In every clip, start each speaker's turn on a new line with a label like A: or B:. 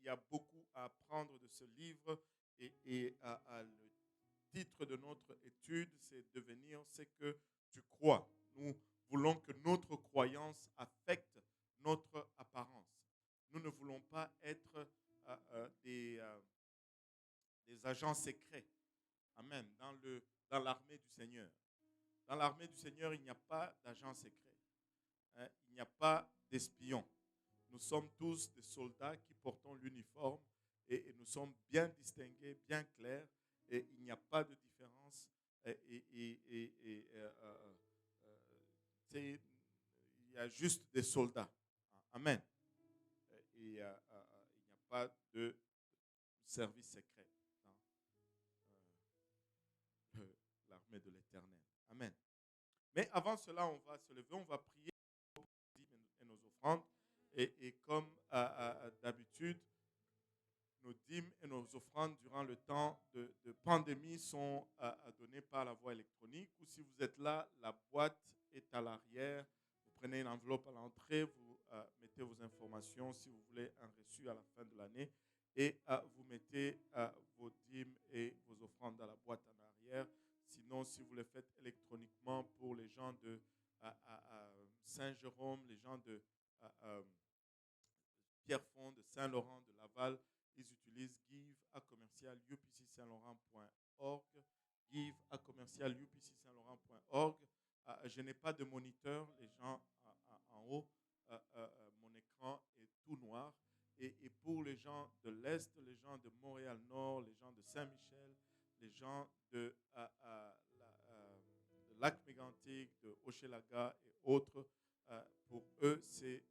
A: y a beaucoup à apprendre de ce livre le titre de notre étude, c'est devenir ce que tu crois. Nous voulons que notre croyance affecte notre apparence. Nous ne voulons pas être des agents secrets. Amen. Dans l'armée du Seigneur. Dans l'armée du Seigneur, il n'y a pas d'agents secrets. Hein. Il n'y a pas d'espions. Nous sommes tous des soldats qui portons l'uniforme et nous sommes bien distingués, bien clairs, et il n'y a pas de différence. Il y a juste des soldats. Amen. Il n'y a pas de service secret dans l'armée de l'Éternel. Amen. Mais avant cela, on va se lever, on va prier et nos offrandes. Et comme d'habitude, nos dîmes et nos offrandes durant le temps de pandémie sont données par la voie électronique. Ou si vous êtes là, la boîte est à l'arrière. Vous prenez une enveloppe à l'entrée, vous mettez vos informations si vous voulez un reçu à la fin de l'année. Et vous mettez vos dîmes et vos offrandes dans la boîte en arrière. Sinon, si vous le faites électroniquement pour les gens de Saint-Jérôme, les gens de Pierrefonds, de Saint-Laurent, de Laval, ils utilisent give à commercial upcsaint-laurent.org. Give à commercial upcsaint-laurent.org. Je n'ai pas de moniteur, les gens en haut, mon écran est tout noir. Et pour les gens de l'Est, les gens de Montréal-Nord, les gens de Saint-Michel, les gens de Lac-Mégantic, de Hochelaga et autres, pour eux, c'est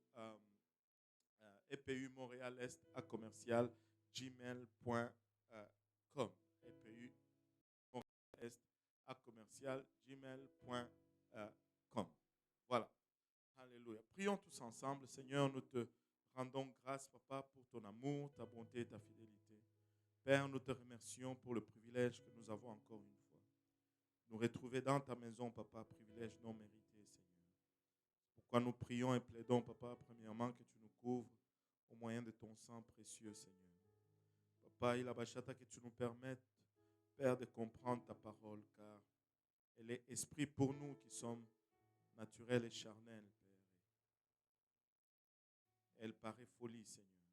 A: EPU Montréal Est à commercial gmail.com. EPU Montréal Est à commercial gmail.com. Voilà. Alléluia. Prions tous ensemble. Seigneur, nous te rendons grâce, Papa, pour ton amour, ta bonté et ta fidélité. Père, nous te remercions pour le privilège que nous avons encore une fois. Nous retrouver dans ta maison, Papa, privilège non mérité, Seigneur. Pourquoi nous prions et plaidons, Papa, premièrement, que tu nous couvres au moyen de ton sang précieux, Seigneur. Papa, il a bachata que tu nous permettes, Père, de comprendre ta parole, car elle est esprit pour nous qui sommes naturels et charnels, Père. Elle paraît folie, Seigneur.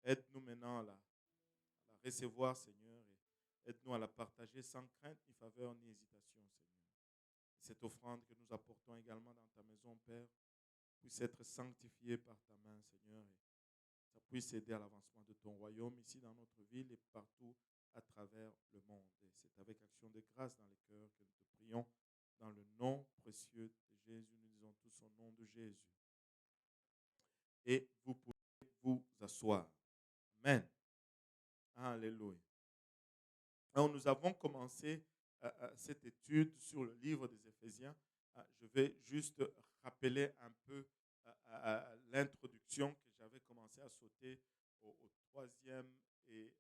A: Aide-nous maintenant à la recevoir, Seigneur, et aide-nous à la partager sans crainte, ni faveur, ni hésitation, Seigneur. Cette offrande que nous apportons également dans ta maison, Père, puisse être sanctifiée par ta main, Seigneur, et ça puisse aider à l'avancement de ton royaume ici dans notre ville et partout à travers le monde. Et c'est avec action de grâce dans les cœurs que nous te prions, dans le nom précieux de Jésus. Nous disons tous au nom de Jésus. Et vous pouvez vous asseoir. Amen. Alléluia. Alors, nous avons commencé cette étude sur le livre des Éphésiens. Je vais juste rappeler un peu l'introduction que j'avais commencé à sauter au troisième et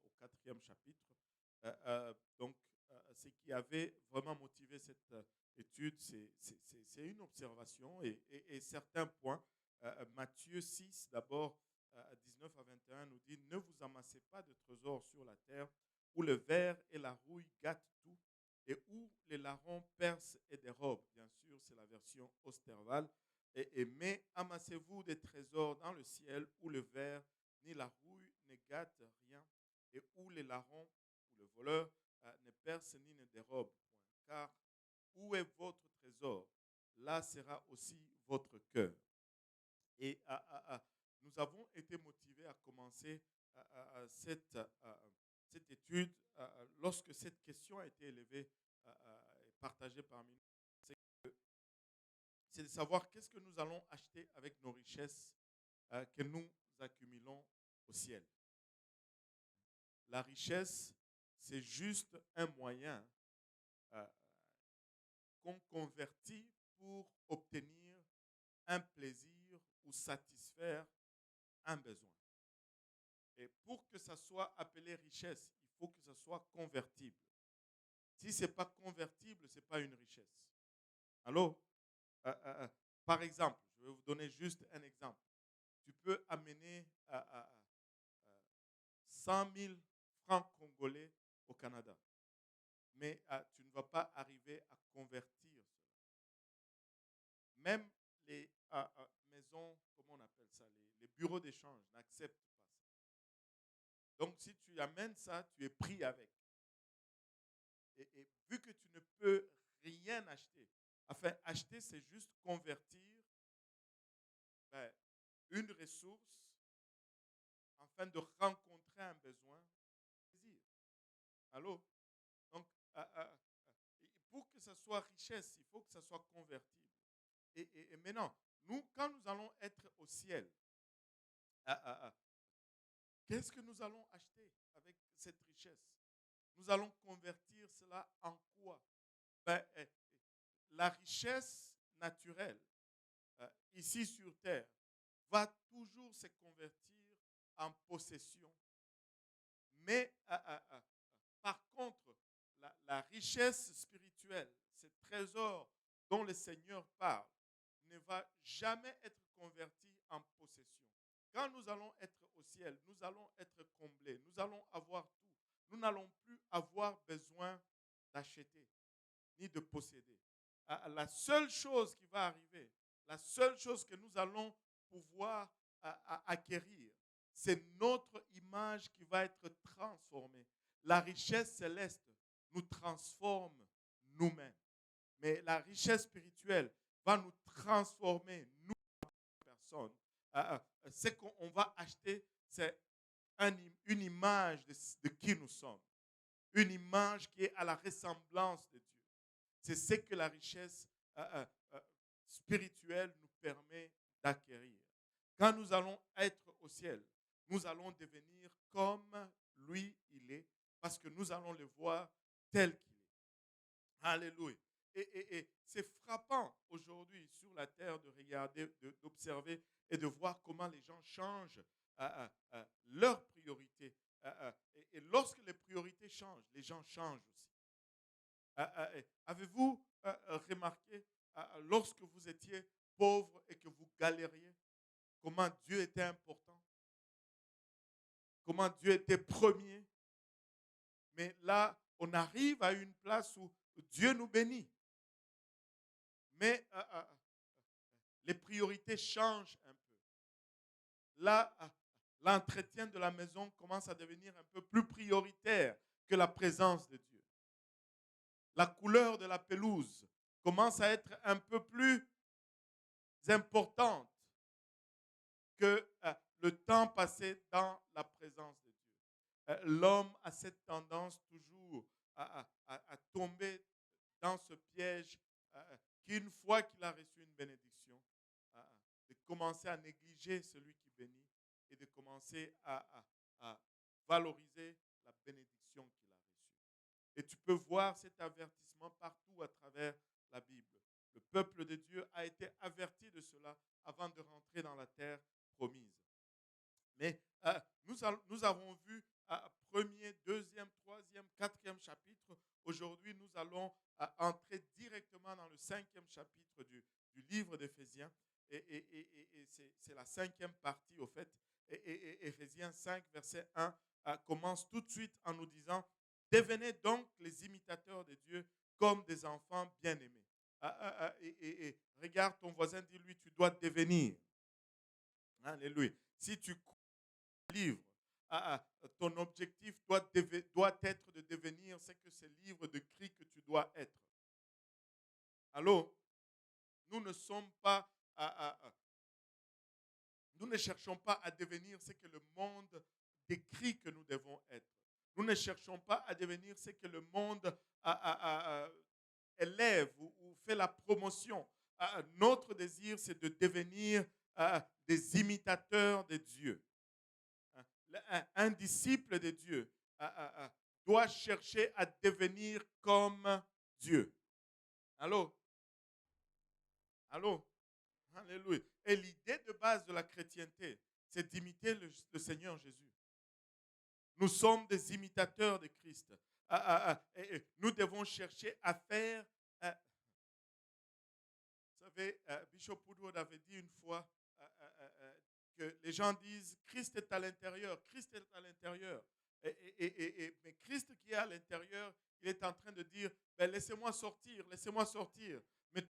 A: au quatrième chapitre. Donc, ce qui avait vraiment motivé cette étude, c'est une observation et certains points. Matthieu 6, d'abord, 19 à 21, nous dit « Ne vous amassez pas de trésors sur la terre, où le ver et la rouille gâtent tout, et où les larrons percent et dérobent. » Bien sûr, c'est la version Osterval. Mais amassez-vous des trésors dans le ciel, où le ver ni la rouille ne gâtent rien, et où les larrons ou le voleur ne percent ni ne dérobent. Car où est votre trésor, là sera aussi votre cœur. Et nous avons été motivés à commencer cette étude lorsque cette question a été élevée et partagée parmi nous. C'est de savoir qu'est-ce que nous allons acheter avec nos richesses que nous accumulons au ciel. La richesse, c'est juste un moyen qu'on convertit pour obtenir un plaisir ou satisfaire un besoin. Et pour que ça soit appelé richesse, il faut que ça soit convertible. Si ce n'est pas convertible, ce n'est pas une richesse. Alors, par exemple, je vais vous donner juste un exemple. Tu peux amener 100 000 francs congolais au Canada. Mais tu ne vas pas arriver à convertir cela. Même les maisons, comment on appelle ça, les bureaux d'échange n'acceptent pas ça. Donc, si tu amènes ça, tu es pris avec. Et vu que tu ne peux rien acheter, enfin, acheter, c'est juste convertir une ressource afin de rencontrer un besoin. Allô? Donc, pour que ça soit richesse, il faut que ça soit convertible. Et maintenant, nous, quand nous allons être au ciel, qu'est-ce que nous allons acheter avec cette richesse? Nous allons convertir cela en quoi? La richesse naturelle, ici sur terre, va toujours se convertir en possession. Mais par contre, la richesse spirituelle, ce trésor dont le Seigneur parle, ne va jamais être converti en possession. Quand nous allons être au ciel, nous allons être comblés, nous allons avoir tout. Nous n'allons plus avoir besoin d'acheter ni de posséder. La seule chose qui va arriver, la seule chose que nous allons pouvoir acquérir, c'est notre image qui va être transformée. La richesse céleste nous transforme nous-mêmes. Mais la richesse spirituelle va nous transformer, nous, personnes. Ce qu'on va acheter, c'est une image de qui nous sommes. Une image qui est à la ressemblance de Dieu. C'est ce que la richesse spirituelle nous permet d'acquérir. Quand nous allons être au ciel, nous allons devenir comme lui, il est, parce que nous allons le voir tel qu'il est. Alléluia. Et c'est frappant aujourd'hui sur la terre de regarder, d'observer et de voir comment les gens changent leurs priorités. Et lorsque les priorités changent, les gens changent aussi. Avez-vous remarqué lorsque vous étiez pauvre et que vous galériez, comment Dieu était important, comment Dieu était premier? Mais là, on arrive à une place où Dieu nous bénit. Mais les priorités changent un peu. Là, l'entretien de la maison commence à devenir un peu plus prioritaire que la présence de Dieu. La couleur de la pelouse commence à être un peu plus importante que le temps passé dans la présence de Dieu. L'homme a cette tendance toujours à tomber dans ce piège qu'une fois qu'il a reçu une bénédiction, de commencer à négliger celui qui bénit et de commencer à valoriser la bénédiction qu'il a reçue. Et tu peux voir cet avertissement partout à travers la Bible. Le peuple de Dieu a été averti de cela avant de rentrer dans la terre promise. Mais nous avons vu premier, deuxième, troisième, quatrième chapitre. Aujourd'hui, nous allons entrer directement dans le 5e chapitre du livre d'Éphésiens. Et c'est la 5e partie, au fait. Et Éphésiens 5, verset 1, commence tout de suite en nous disant « Devenez donc les imitateurs de Dieu comme des enfants bien-aimés. » Et regarde ton voisin, dis-lui, tu dois devenir. Alléluia. Si tu livre, ton objectif doit être de devenir ce que ce livre décrit que tu dois être. Allô? Nous ne sommes pas, nous ne cherchons pas à devenir ce que le monde décrit que nous devons être. Nous ne cherchons pas à devenir ce que le monde élève ou fait la promotion. Notre désir, c'est de devenir des imitateurs de Dieu. Un disciple de Dieu doit chercher à devenir comme Dieu. Allô? Allô? Alléluia. Et l'idée de base de la chrétienté, c'est d'imiter le Seigneur Jésus. Nous sommes des imitateurs de Christ. Et nous devons chercher à faire... vous savez, Bishop Woodward avait dit une fois, que les gens disent Christ est à l'intérieur, Christ est à l'intérieur. Mais Christ qui est à l'intérieur, il est en train de dire ben, laissez-moi sortir, laissez-moi sortir. Mais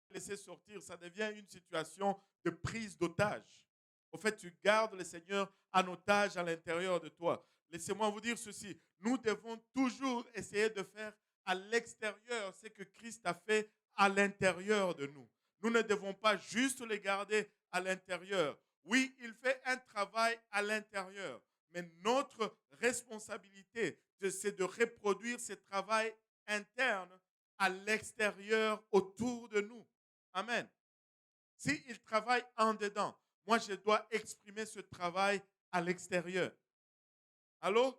A: laisser sortir, ça devient une situation de prise d'otage. Au fait, tu gardes le Seigneur en otage à l'intérieur de toi. Laissez-moi vous dire ceci. Nous devons toujours essayer de faire à l'extérieur ce que Christ a fait à l'intérieur de nous. Nous ne devons pas juste les garder à l'intérieur. Oui, il fait un travail à l'intérieur, mais notre responsabilité, c'est de reproduire ce travail interne à l'extérieur, autour de nous. Amen. S'il travaille en dedans, moi, je dois exprimer ce travail à l'extérieur. Allô?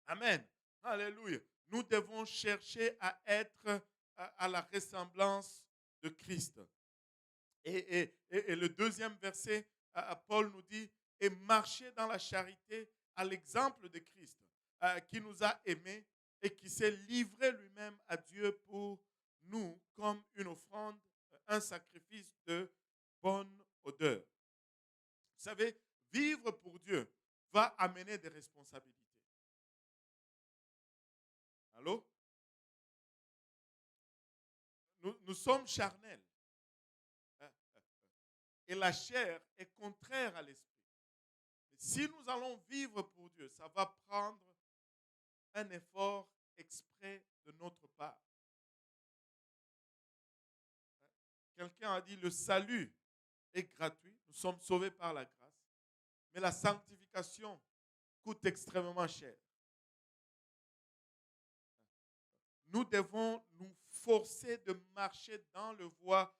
A: Amen. Alléluia. Nous devons chercher à être à la ressemblance de Christ. Et le deuxième verset, Paul nous dit, et marcher dans la charité à l'exemple de Christ, qui nous a aimés et qui s'est livré lui-même à Dieu pour nous comme une offrande, un sacrifice de bonne odeur. Vous savez, vivre pour Dieu va amener des responsabilités. Allô? Nous sommes charnels. Et la chair est contraire à l'esprit. Si nous allons vivre pour Dieu, ça va prendre un effort exprès de notre part. Quelqu'un a dit, le salut est gratuit, nous sommes sauvés par la grâce, mais la sanctification coûte extrêmement cher. Nous devons nous forcer de marcher dans le voie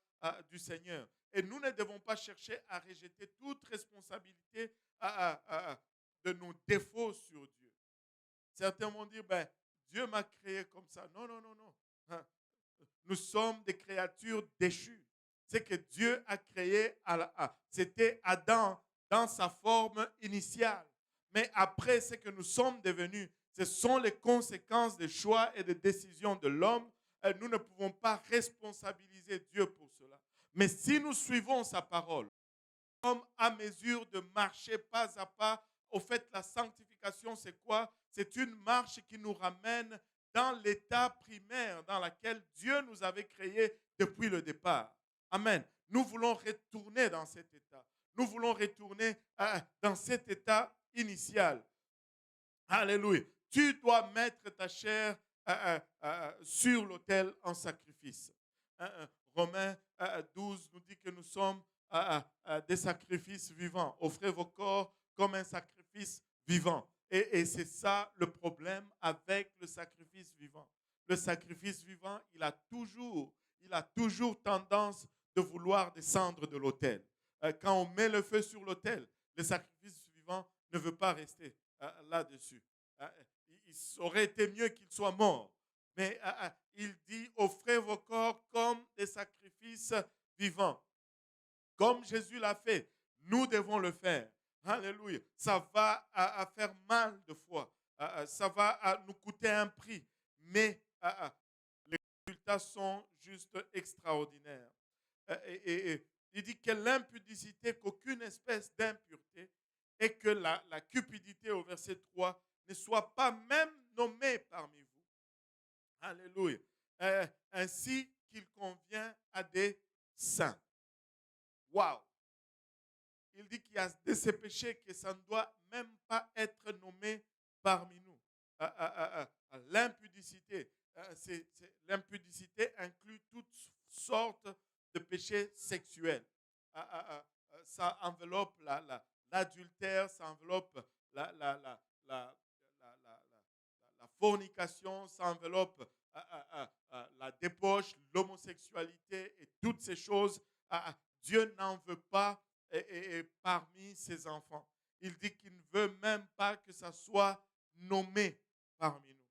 A: du Seigneur. Et nous ne devons pas chercher à rejeter toute responsabilité de nos défauts sur Dieu. Certains vont dire, ben, Dieu m'a créé comme ça. Non, non, non, non. Nous sommes des créatures déchues. C'est que Dieu a créé, c'était Adam dans sa forme initiale. Mais après, ce que nous sommes devenus, ce sont les conséquences des choix et des décisions de l'homme. Nous ne pouvons pas responsabiliser Dieu pour cela. Mais si nous suivons sa parole, nous sommes à mesure de marcher pas à pas. Au fait, la sanctification, c'est quoi? C'est une marche qui nous ramène dans l'état primaire dans lequel Dieu nous avait créés depuis le départ. Amen. Nous voulons retourner dans cet état. Nous voulons retourner dans cet état initial. Alléluia. Tu dois mettre ta chair sur l'autel en sacrifice. Romains 12 nous dit que nous sommes des sacrifices vivants. Offrez vos corps comme un sacrifice vivant. Et c'est ça le problème avec le sacrifice vivant. Le sacrifice vivant, il a toujours tendance de vouloir descendre de l'autel. Quand on met le feu sur l'autel, le sacrifice vivant ne veut pas rester là-dessus. Il aurait été mieux qu'il soit mort. Mais il dit, offrez vos corps comme des sacrifices vivants. Comme Jésus l'a fait, nous devons le faire. Alléluia. Ça va faire mal de fois. Ça va nous coûter un prix. Mais les résultats sont juste extraordinaires. Et il dit que l'impudicité, qu'aucune espèce d'impureté, et que la cupidité au verset 3 ne soit pas même nommée parmi vous. Alléluia. Ainsi qu'il convient à des saints. Waouh! Il dit qu'il y a de ces péchés que ça ne doit même pas être nommé parmi nous. L'impudicité. L'impudicité inclut toutes sortes de péchés sexuels. Ça enveloppe l'adultère, ça enveloppe la fornication, ça enveloppe la débauche, l'homosexualité et toutes ces choses. Dieu n'en veut pas et parmi ses enfants. Il dit qu'il ne veut même pas que ça soit nommé parmi nous.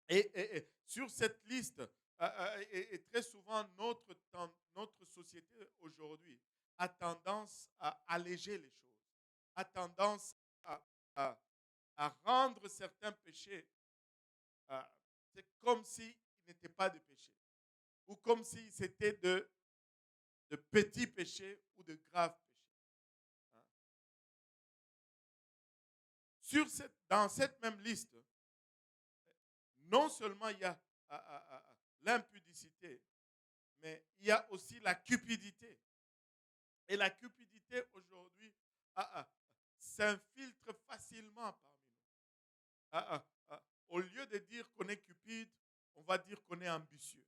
A: Et sur cette liste, et très souvent notre société aujourd'hui a tendance à alléger les choses, a tendance à rendre certains péchés, c'est comme s'ils n'étaient pas de péchés, ou comme si c'était de petits péchés ou de graves péchés. Dans cette même liste, non seulement il y a l'impudicité, mais il y a aussi la cupidité. Et la cupidité aujourd'hui s'infiltre facilement parmi nous. Au lieu de dire qu'on est cupide, on va dire qu'on est ambitieux.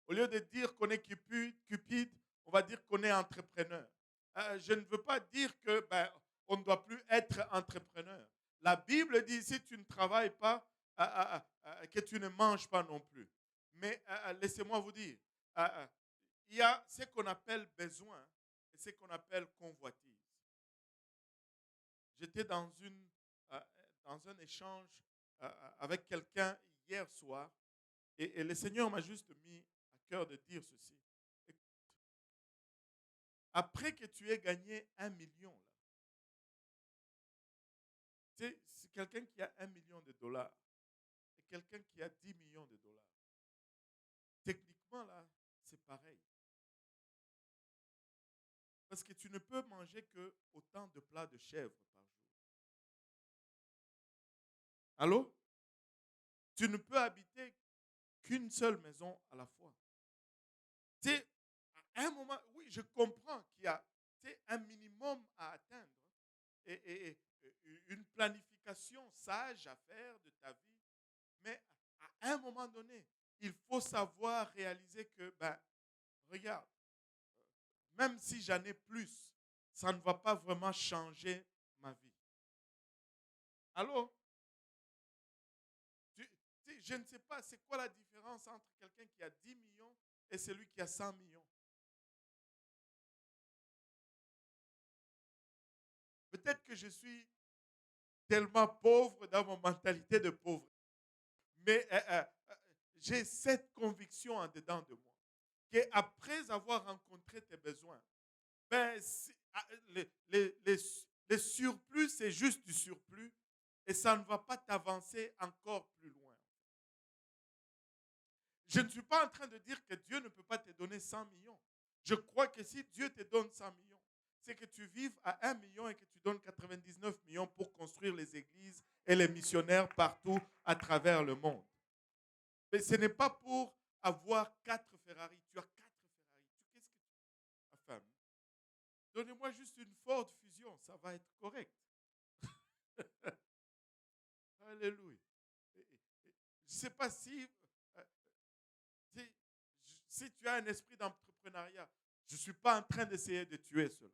A: Au lieu de dire qu'on est cupide, on va dire qu'on est entrepreneur. Je ne veux pas dire que on ne doit plus être entrepreneur. La Bible dit si tu ne travailles pas, que tu ne manges pas non plus. Mais laissez-moi vous dire, il y a ce qu'on appelle besoin et ce qu'on appelle convoitise. J'étais dans un échange avec quelqu'un hier soir et le Seigneur m'a juste mis à cœur de dire ceci. Écoute, après que tu aies gagné 1 million, c'est quelqu'un qui a 1 million de dollars et quelqu'un qui a 10 millions de dollars. Techniquement, là, c'est pareil. Parce que tu ne peux manger que autant de plats de chèvre par jour. Allô? Tu ne peux habiter qu'une seule maison à la fois. Tu sais, à un moment, oui, je comprends qu'il y a un minimum à atteindre et une planification sage à faire de ta vie. Mais à un moment donné, il faut savoir réaliser que, regarde, même si j'en ai plus, ça ne va pas vraiment changer ma vie. Allô? Je ne sais pas, c'est quoi la différence entre quelqu'un qui a 10 millions et celui qui a 100 millions? Peut-être que je suis tellement pauvre dans mon mentalité de pauvre. Mais j'ai cette conviction en dedans de moi qu'après avoir rencontré tes besoins, les surplus, c'est juste du surplus et ça ne va pas t'avancer encore plus loin. Je ne suis pas en train de dire que Dieu ne peut pas te donner 100 millions. Je crois que si Dieu te donne 100 millions, c'est que tu vives à 1 million et que tu donnes 99 millions pour construire les églises et les missionnaires partout à travers le monde. Mais ce n'est pas pour avoir 4 Ferrari. Tu as 4 Ferrari. Qu'est-ce que tu... Enfin, donnez-moi juste une Ford Fusion, ça va être correct. Alléluia. Je ne sais pas si tu as un esprit d'entrepreneuriat, je ne suis pas en train d'essayer de tuer cela.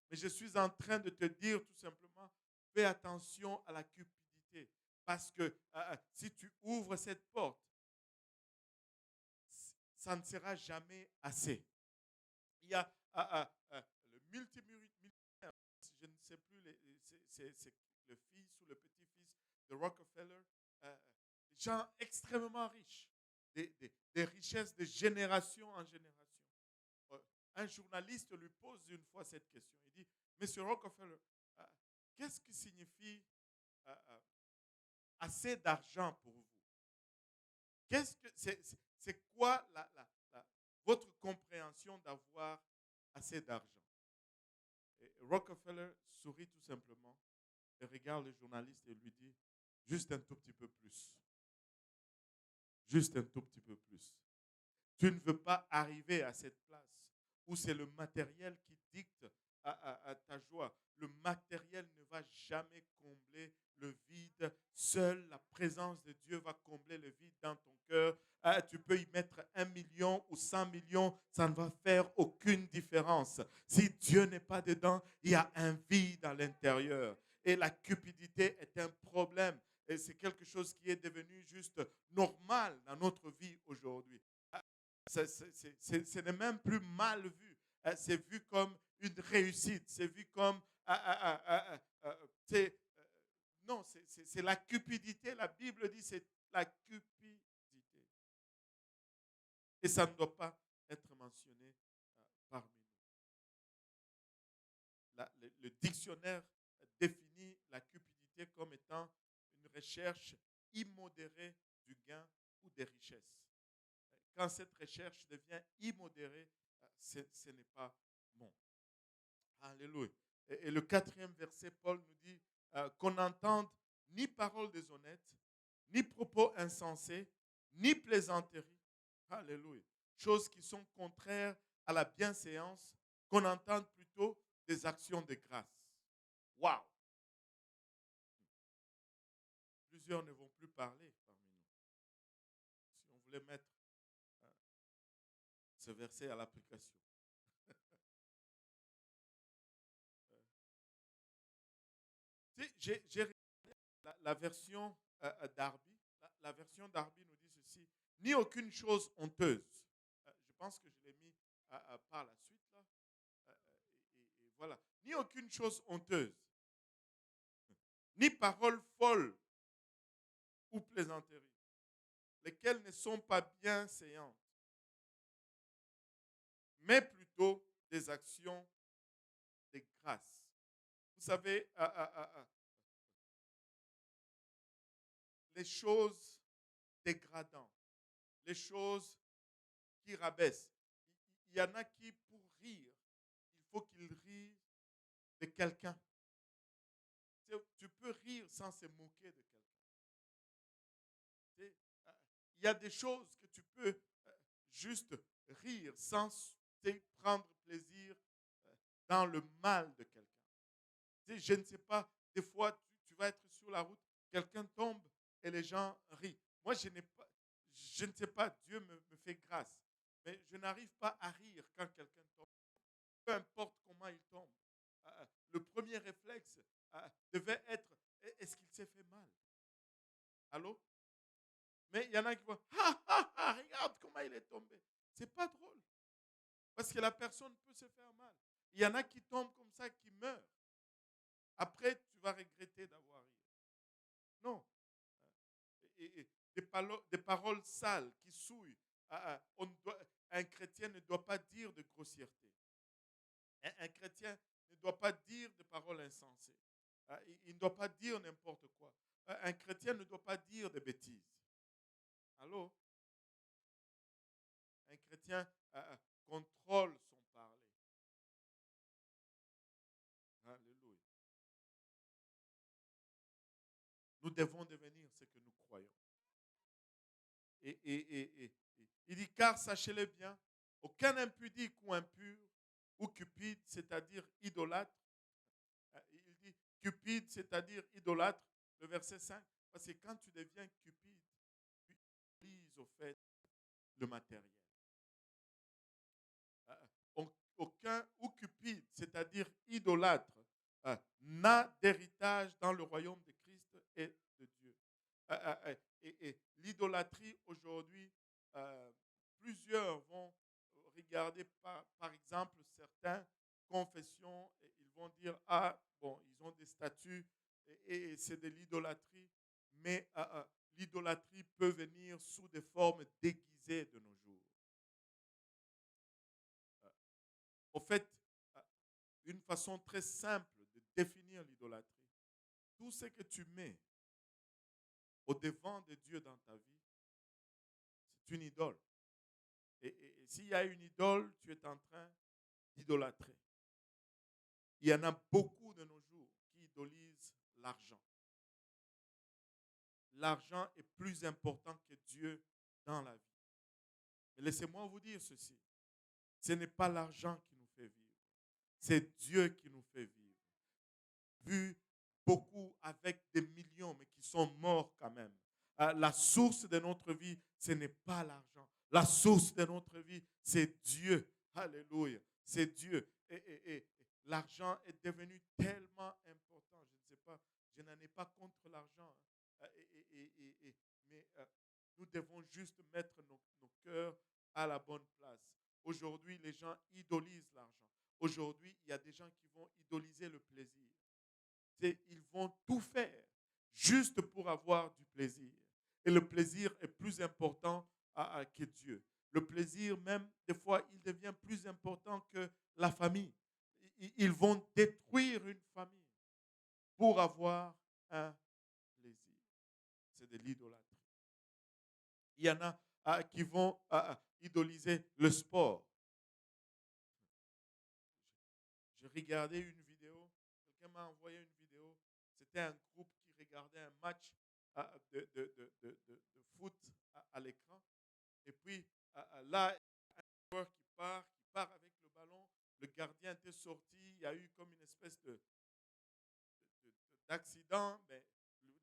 A: Mais je suis en train de te dire tout simplement, fais attention à la cupidité. Parce que si tu ouvres cette porte, ça ne sera jamais assez. Il y a le multimillionnaire, je ne sais plus, c'est le fils ou le petit-fils de Rockefeller, des gens extrêmement riches, des richesses de génération en génération. Un journaliste lui pose une fois cette question. Il dit, Monsieur Rockefeller, qu'est-ce que signifie assez d'argent pour vous? C'est quoi votre compréhension d'avoir assez d'argent? Et Rockefeller sourit tout simplement et regarde le journaliste et lui dit, juste un tout petit peu plus. Juste un tout petit peu plus. Tu ne veux pas arriver à cette place où c'est le matériel qui dicte à ta joie. Le matériel ne va jamais combler le vide. Seule la présence de Dieu va combler le vide dans ton cœur. Tu peux y mettre 1 million ou 100 millions, ça ne va faire aucune différence. Si Dieu n'est pas dedans, il y a un vide à l'intérieur. Et la cupidité est un problème. Et c'est quelque chose qui est devenu juste normal dans notre vie aujourd'hui. Ce n'est même plus mal vu. C'est vu comme une réussite. C'est vu comme... non, c'est la cupidité. La Bible dit c'est la cupidité. Et ça ne doit pas être mentionné parmi nous. Le dictionnaire définit la cupidité comme étant une recherche immodérée du gain ou des richesses. Quand cette recherche devient immodérée, ce n'est pas bon. Alléluia. Et le 4e verset, Paul nous dit, qu'on n'entende ni paroles déshonnêtes, ni propos insensés, ni plaisanteries. Alléluia. Choses qui sont contraires à la bienséance, qu'on entende plutôt des actions de grâce. Waouh! Plusieurs ne vont plus parler parmi nous. Si on voulait mettre ce verset à l'application. J'ai regardé la version Darby. La version Darby nous dit ceci. Ni aucune chose honteuse. Je pense que je l'ai mis par la suite. Là. Et voilà. Ni aucune chose honteuse. Ni parole folle ou plaisanterie. Lesquelles ne sont pas bienséantes. Mais plutôt des actions de grâce. Vous savez, les choses dégradantes, les choses qui rabaissent. Il y en a qui, pour rire, il faut qu'ils rient de quelqu'un. Tu peux rire sans se moquer de quelqu'un. Il y a des choses que tu peux juste rire sans prendre plaisir dans le mal de quelqu'un. Je ne sais pas, des fois, tu vas être sur la route, quelqu'un tombe et les gens rient. Moi, je ne sais pas, Dieu me fait grâce, mais je n'arrive pas à rire quand quelqu'un tombe. Peu importe comment il tombe. Le premier réflexe devait être, est-ce qu'il s'est fait mal? Allô? Mais il y en a qui vont, regarde comment il est tombé. C'est pas drôle. Parce que la personne peut se faire mal. Il y en a qui tombent comme ça, qui meurent. Après, tu vas regretter d'avoir ri. Non. Des paroles sales qui souillent. Un chrétien ne doit pas dire de grossièreté. Un chrétien ne doit pas dire de paroles insensées. Il ne doit pas dire n'importe quoi. Un chrétien ne doit pas dire de bêtises. Allô? Un chrétien contrôle son parler. Alléluia. Nous devons devenir ce que nous croyons. Il dit, car sachez-le bien, aucun impudique ou impur, ou cupide, c'est-à-dire idolâtre. Il dit cupide, c'est-à-dire idolâtre, le verset 5. Parce que quand tu deviens cupide, tu utilises au fait le matériel. Aucun ou cupide, c'est-à-dire idolâtre, n'a d'héritage dans le royaume de Christ et de Dieu. Et l'idolâtrie aujourd'hui, plusieurs vont regarder par exemple certaines confessions et ils vont dire, ah bon, ils ont des statuts et c'est de l'idolâtrie, mais l'idolâtrie peut venir sous des formes déguisées de nos jours. En fait, une façon très simple de définir l'idolâtrie, tout ce que tu mets au devant de Dieu dans ta vie, c'est une idole. Et s'il y a une idole, tu es en train d'idolâtrer. Il y en a beaucoup de nos jours qui idolisent l'argent. L'argent est plus important que Dieu dans la vie. Mais laissez-moi vous dire ceci. Ce n'est pas l'argent qui nous fait vivre. C'est Dieu qui nous fait vivre. Vu beaucoup avec des millions, mais qui sont morts quand même. La source de notre vie, ce n'est pas l'argent. La source de notre vie, c'est Dieu. Alléluia. C'est Dieu. Et l'argent est devenu tellement important. Je ne sais pas, je n'en ai pas contre l'argent. Mais nous devons juste mettre nos cœurs à la bonne place. Aujourd'hui, les gens idolisent l'argent. Aujourd'hui, il y a des gens qui vont idoliser le plaisir. Ils vont tout faire juste pour avoir du plaisir. Et le plaisir est plus important que Dieu. Le plaisir, même, des fois, il devient plus important que la famille. Ils vont détruire une famille pour avoir un plaisir. C'est de l'idolâtrie. Il y en a qui vont idoliser le sport. J'ai regardé une vidéo, quelqu'un m'a envoyé une vidéo, était un groupe qui regardait un match de foot à l'écran. Et puis là, un joueur qui part avec le ballon. Le gardien était sorti. Il y a eu comme une espèce d'accident. Mais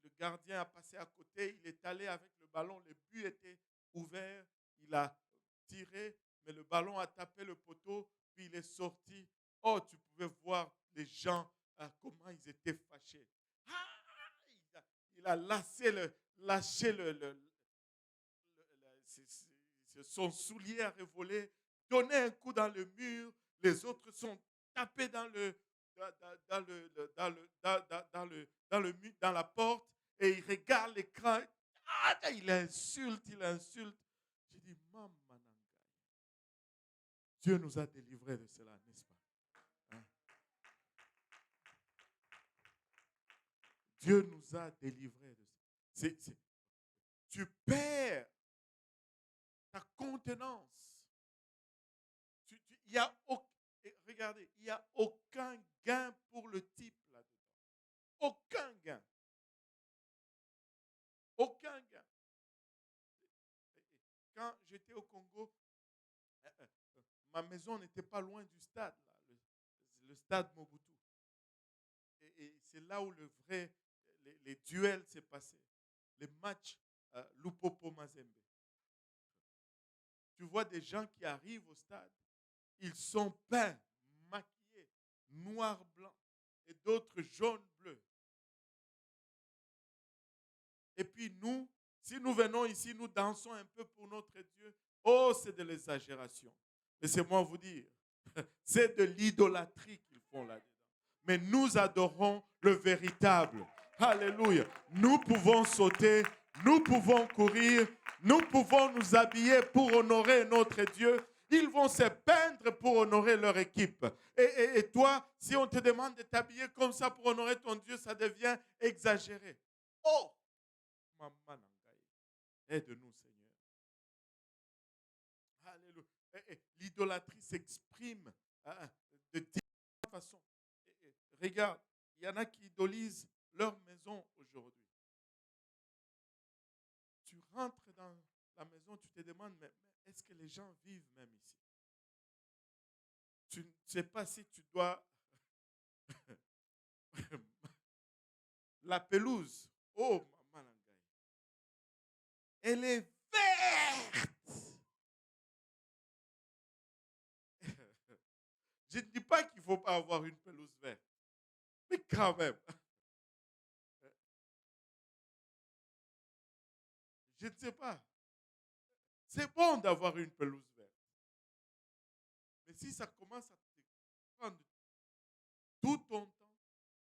A: le gardien a passé à côté. Il est allé avec le ballon. Le but était ouvert. Il a tiré, mais le ballon a tapé le poteau. Puis il est sorti. Oh, tu pouvais voir les gens, comment ils étaient fâchés. Ah, il a lâché son soulier a revolé, donné un coup dans le mur, les autres sont tapés dans la porte et il regarde l'écran. Ah, il insulte. J'ai dit, Maman Nangaï, Dieu nous a délivrés de cela, n'est-ce pas? Hein? Dieu nous a délivrés de ça. Tu perds ta contenance. Regardez, il n'y a aucun gain pour le type là-dedans. Aucun gain. Aucun gain. Quand j'étais au Congo, ma maison n'était pas loin du stade, là, le stade Mobutu. Et c'est là où les duels s'est passé. Les matchs Lupopo Mazembe. Tu vois des gens qui arrivent au stade, ils sont peints, maquillés, noir, blanc, et d'autres jaune, bleu. Et puis nous, si nous venons ici, nous dansons un peu pour notre Dieu. Oh, c'est de l'exagération. Laissez-moi vous dire, c'est de l'idolâtrie qu'ils font là-dedans. Mais nous adorons le véritable. Alléluia. Nous pouvons sauter, nous pouvons courir, nous pouvons nous habiller pour honorer notre Dieu. Ils vont se peindre pour honorer leur équipe. Et toi, si on te demande de t'habiller comme ça pour honorer ton Dieu, ça devient exagéré. Oh! Maman Nangaï, aide-nous, Seigneur. Alléluia. L'idolâtrie s'exprime de différentes façons. Regarde, il y en a qui idolisent leur maison aujourd'hui. Tu rentres dans la maison, tu te demandes, mais est-ce que les gens vivent même ici? Tu ne sais pas si tu dois... La pelouse, oh, Maman Nangaï, elle est verte. Je ne dis pas qu'il ne faut pas avoir une pelouse verte, mais quand même. Je ne sais pas. C'est bon d'avoir une pelouse verte. Mais si ça commence à te prendre tout ton temps,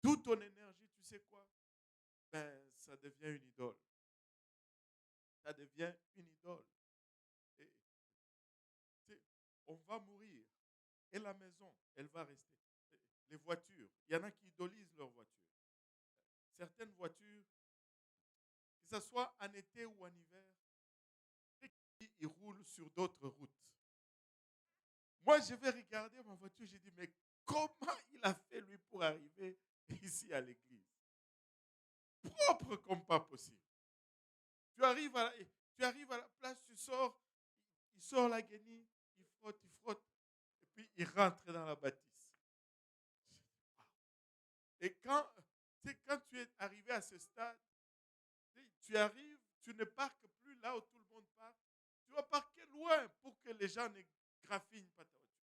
A: toute ton énergie, tu sais quoi? Ben, ça devient une idole. Ça devient une idole. Et, on va mourir. Et la maison, elle va rester. Les voitures, il y en a qui idolisent leurs voitures. Certaines voitures, que ce soit en été ou en hiver, ils roulent sur d'autres routes. Moi, je vais regarder ma voiture, je dis, mais comment il a fait lui pour arriver ici à l'église? Propre comme pas possible. Tu arrives à la place, tu sors, il sort la guenille, il frotte, et puis il rentre dans la bâtisse. Et quand tu es arrivé à ce stade, tu arrives, tu ne parques plus là où tout le monde part, tu vas parquer loin pour que les gens ne graffinent pas ta voiture.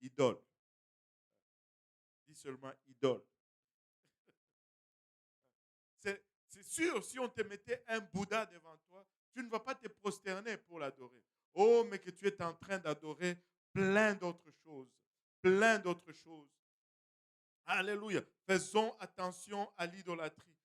A: Idole. Dis seulement idole. C'est sûr, si on te mettait un Bouddha devant toi, tu ne vas pas te prosterner pour l'adorer. Oh, mais que tu es en train d'adorer plein d'autres choses. Plein d'autres choses. Alléluia. Faisons attention à l'idolâtrie.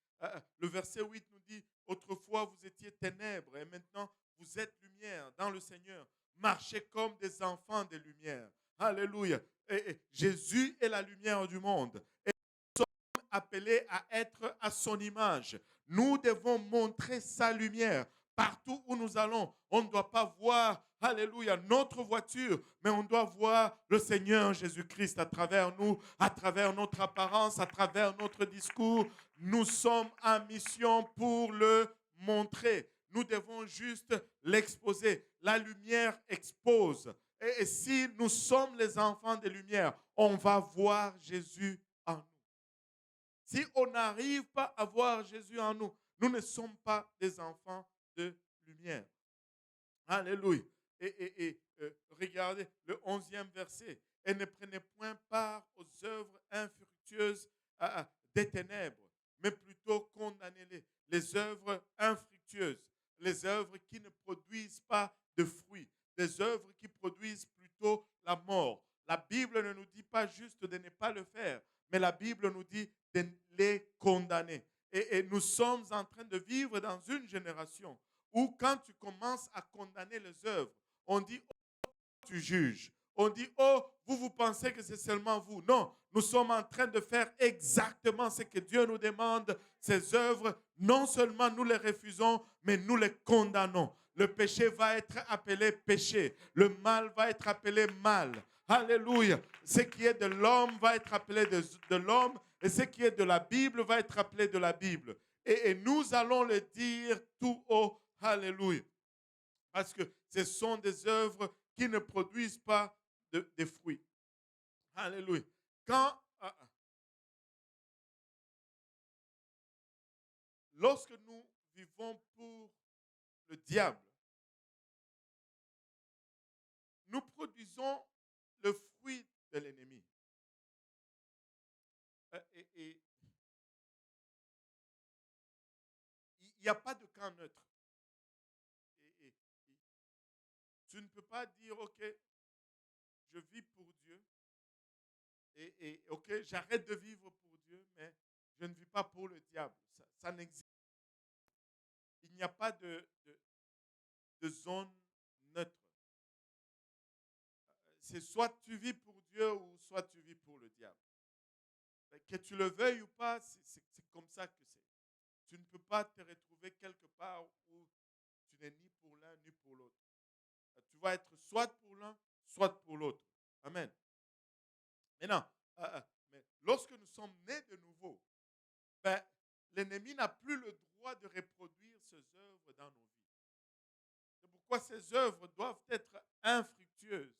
A: Le verset 8 nous dit, autrefois vous étiez ténèbres et maintenant vous êtes lumière dans le Seigneur. Marchez comme des enfants de lumière. Alléluia. Et Jésus est la lumière du monde. Et nous sommes appelés à être à son image. Nous devons montrer sa lumière. partout où nous allons. On ne doit pas voir, alléluia, notre voiture, mais on doit voir le Seigneur Jésus-Christ à travers nous, à travers notre apparence, à travers notre discours. Nous sommes en mission pour le montrer. Nous devons juste l'exposer. La lumière expose. Et si nous sommes les enfants des lumières, on va voir Jésus en nous. Si on n'arrive pas à voir Jésus en nous, nous ne sommes pas des enfants de lumière. Alléluia. Regardez le 11e verset. Et ne prenez point part aux œuvres infructueuses des ténèbres, mais plutôt condamnez-les. Les œuvres infructueuses, les œuvres qui ne produisent pas de fruits, des œuvres qui produisent plutôt la mort. La Bible ne nous dit pas juste de ne pas le faire, mais la Bible nous dit de les condamner. Et nous sommes en train de vivre dans une génération où quand tu commences à condamner les œuvres, on dit, oh, tu juges. On dit, oh, vous pensez que c'est seulement vous. Non, nous sommes en train de faire exactement ce que Dieu nous demande. Ces œuvres, non seulement nous les refusons, mais nous les condamnons. Le péché va être appelé péché. Le mal va être appelé mal. Alléluia. Ce qui est de l'homme va être appelé de l'homme. Et ce qui est de la Bible va être appelé de la Bible. Et nous allons le dire tout haut. Alléluia. Parce que ce sont des œuvres qui ne produisent pas de fruits. Alléluia. Lorsque nous vivons pour le diable, nous produisons le fruit de l'ennemi. Et il n'y a pas de camp neutre. Et tu ne peux pas dire, OK, je vis pour Dieu. Et OK, j'arrête de vivre pour Dieu, mais je ne vis pas pour le diable. Ça n'existe pas. Il n'y a pas de zone neutre. C'est soit tu vis pour Dieu ou soit tu vis pour le diable. Que tu le veuilles ou pas, c'est comme ça que c'est. Tu ne peux pas te retrouver quelque part où tu n'es ni pour l'un ni pour l'autre. Tu vas être soit pour l'un, soit pour l'autre. Amen. Maintenant, mais lorsque nous sommes nés de nouveau, ben, l'ennemi n'a plus le droit de reproduire ses œuvres dans nos vies. C'est pourquoi ces œuvres doivent être infructueuses.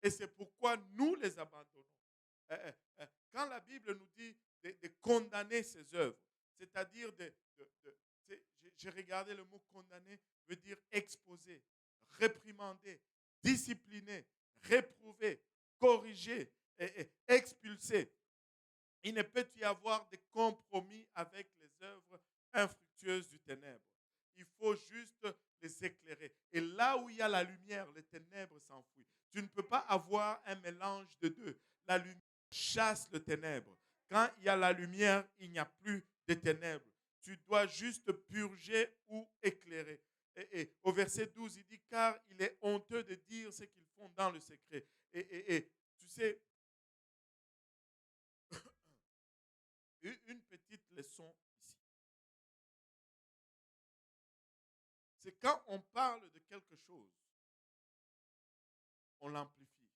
A: Et c'est pourquoi nous les abandonnons. Quand la Bible nous dit de condamner ces œuvres, c'est-à-dire j'ai regardé le mot condamner, veut dire exposer, réprimander, discipliner, réprouver, corriger, expulser. Il ne peut y avoir de compromis avec les œuvres infructueuses du ténèbre. Il faut juste les éclairer. Et là où il y a la lumière, les ténèbres s'enfuient. Tu ne peux pas avoir un mélange de deux. La lumière chasse le ténèbre. Quand il y a la lumière, il n'y a plus de ténèbres. Tu dois juste purger ou éclairer. Et au verset 12, il dit, car il est honteux de dire ce qu'ils font dans le secret. Et tu sais, une petite leçon ici. C'est quand on parle de quelque chose, on l'amplifie.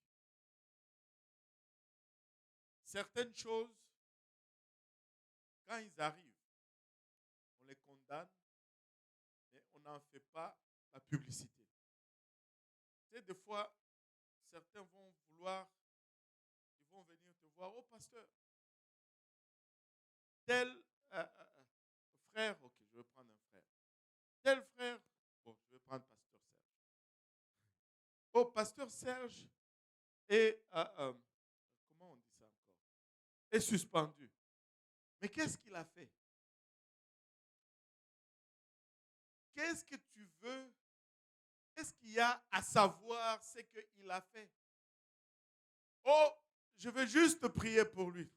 A: Certaines choses, quand ils arrivent, on les condamne, mais on n'en fait pas la publicité. Tu sais, des fois, certains vont vouloir, ils vont venir te voir, oh pasteur, tel frère, ok, je vais prendre un frère. Tel frère, bon, je vais prendre pasteur Serge. Oh, pasteur Serge est, comment on dit ça encore, est suspendu. Mais qu'est-ce qu'il a fait? Qu'est-ce que tu veux? Qu'est-ce qu'il y a à savoir ce qu'il a fait? Oh, je veux juste prier pour lui.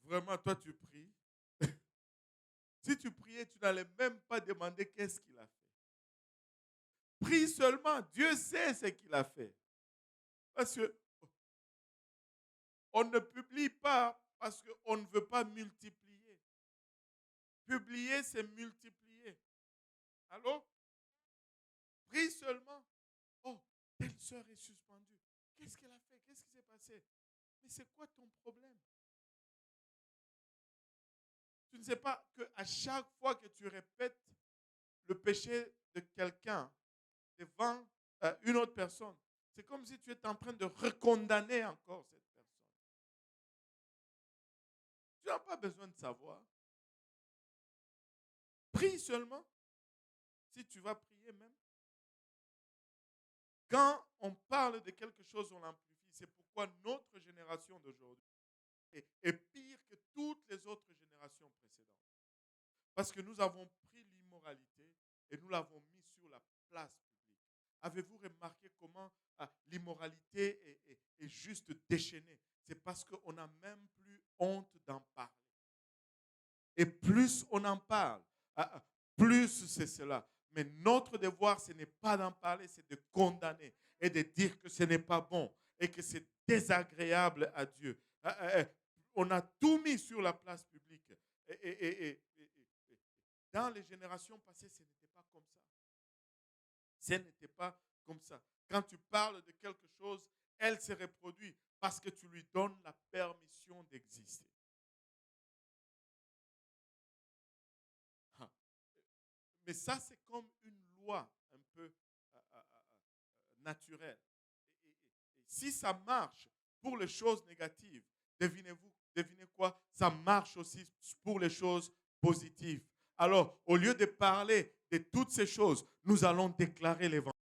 A: Vraiment, toi, tu pries. Si tu priais, tu n'allais même pas demander qu'est-ce qu'il a fait. Prie seulement. Dieu sait ce qu'il a fait. Parce que on ne publie pas parce qu'on ne veut pas multiplier. Publier, c'est multiplier. Allô? Prie seulement. Oh, telle sœur est suspendue. Qu'est-ce qu'elle a fait? Qu'est-ce qui s'est passé? Mais c'est quoi ton problème? Tu ne sais pas qu'à chaque fois que tu répètes le péché de quelqu'un devant une autre personne, c'est comme si tu étais en train de recondamner encore cette personne. Tu n'as pas besoin de savoir. Prie seulement. Si tu vas prier même. Quand on parle de quelque chose, on l'amplifie. C'est pourquoi notre génération d'aujourd'hui est pire que toutes les autres générations précédentes. Parce que nous avons pris l'immoralité et nous l'avons mis sur la place publique. Avez-vous remarqué comment l'immoralité est juste déchaînée? C'est parce qu'on n'a même plus honte d'en parler. Et plus on en parle, plus c'est cela. Mais notre devoir, ce n'est pas d'en parler, c'est de condamner et de dire que ce n'est pas bon et que c'est désagréable à Dieu. On a tout mis sur la place publique. Et dans les générations passées, ce n'était pas comme ça. Ce n'était pas comme ça. Quand tu parles de quelque chose, elle se reproduit parce que tu lui donnes la permission d'exister. Mais ça, c'est comme une loi un peu naturelle. Et si ça marche pour les choses négatives, devinez quoi? Ça marche aussi pour les choses positives. Alors, au lieu de parler de toutes ces choses, nous allons déclarer l'évangile.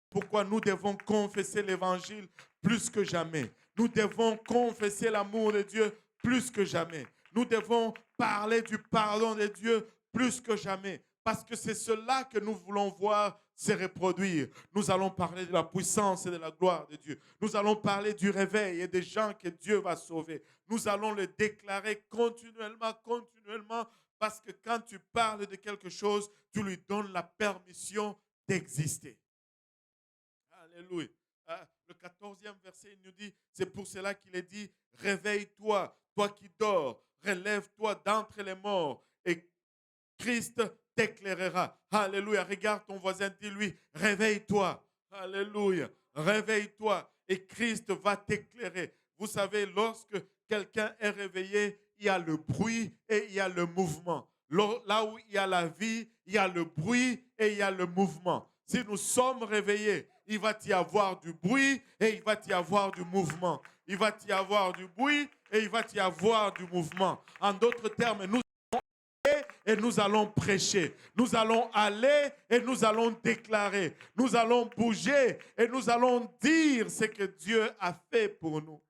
A: Pourquoi nous devons confesser l'évangile plus que jamais? Nous devons confesser l'amour de Dieu plus que jamais. Nous devons parler du pardon de Dieu plus que jamais. Parce que c'est cela que nous voulons voir se reproduire. Nous allons parler de la puissance et de la gloire de Dieu. Nous allons parler du réveil et des gens que Dieu va sauver. Nous allons le déclarer continuellement, parce que quand tu parles de quelque chose, tu lui donnes la permission d'exister. Alléluia. Le 14e verset, il nous dit, c'est pour cela qu'il est dit, réveille-toi, toi qui dors, relève-toi d'entre les morts et Christ t'éclairera. Alléluia. Regarde ton voisin, dis-lui, réveille-toi. Alléluia. Réveille-toi et Christ va t'éclairer. Vous savez, lorsque quelqu'un est réveillé, il y a le bruit et il y a le mouvement. Là où il y a la vie, il y a le bruit et il y a le mouvement. Si nous sommes réveillés, il va y avoir du bruit et il va y avoir du mouvement. Il va y avoir du bruit et il va y avoir du mouvement. En d'autres termes, nous et nous allons prêcher. Nous allons aller et nous allons déclarer. Nous allons bouger et nous allons dire ce que Dieu a fait pour nous.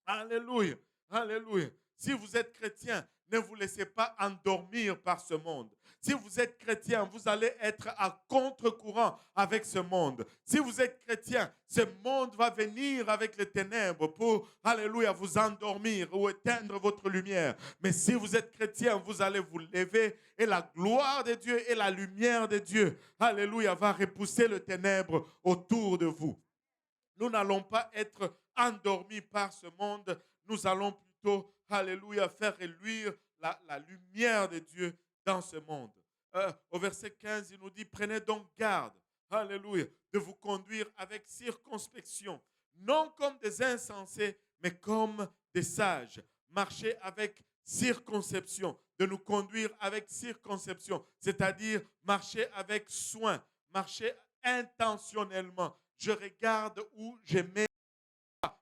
A: Alléluia. Alléluia. Si vous êtes chrétien, ne vous laissez pas endormir par ce monde. Si vous êtes chrétien, vous allez être à contre-courant avec ce monde. Si vous êtes chrétien, ce monde va venir avec les ténèbres pour, alléluia, vous endormir ou éteindre votre lumière. Mais si vous êtes chrétien, vous allez vous lever et la gloire de Dieu et la lumière de Dieu, alléluia, va repousser les ténèbres autour de vous. Nous n'allons pas être endormis par ce monde. Nous allons plutôt, alléluia, faire reluire la lumière de Dieu dans ce monde. Au verset 15, il nous dit, prenez donc garde, alléluia, de vous conduire avec circonspection, non comme des insensés, mais comme des sages. Marchez avec circonception, de nous conduire avec circonception, c'est-à-dire marcher avec soin, marcher intentionnellement. Je regarde où je mets.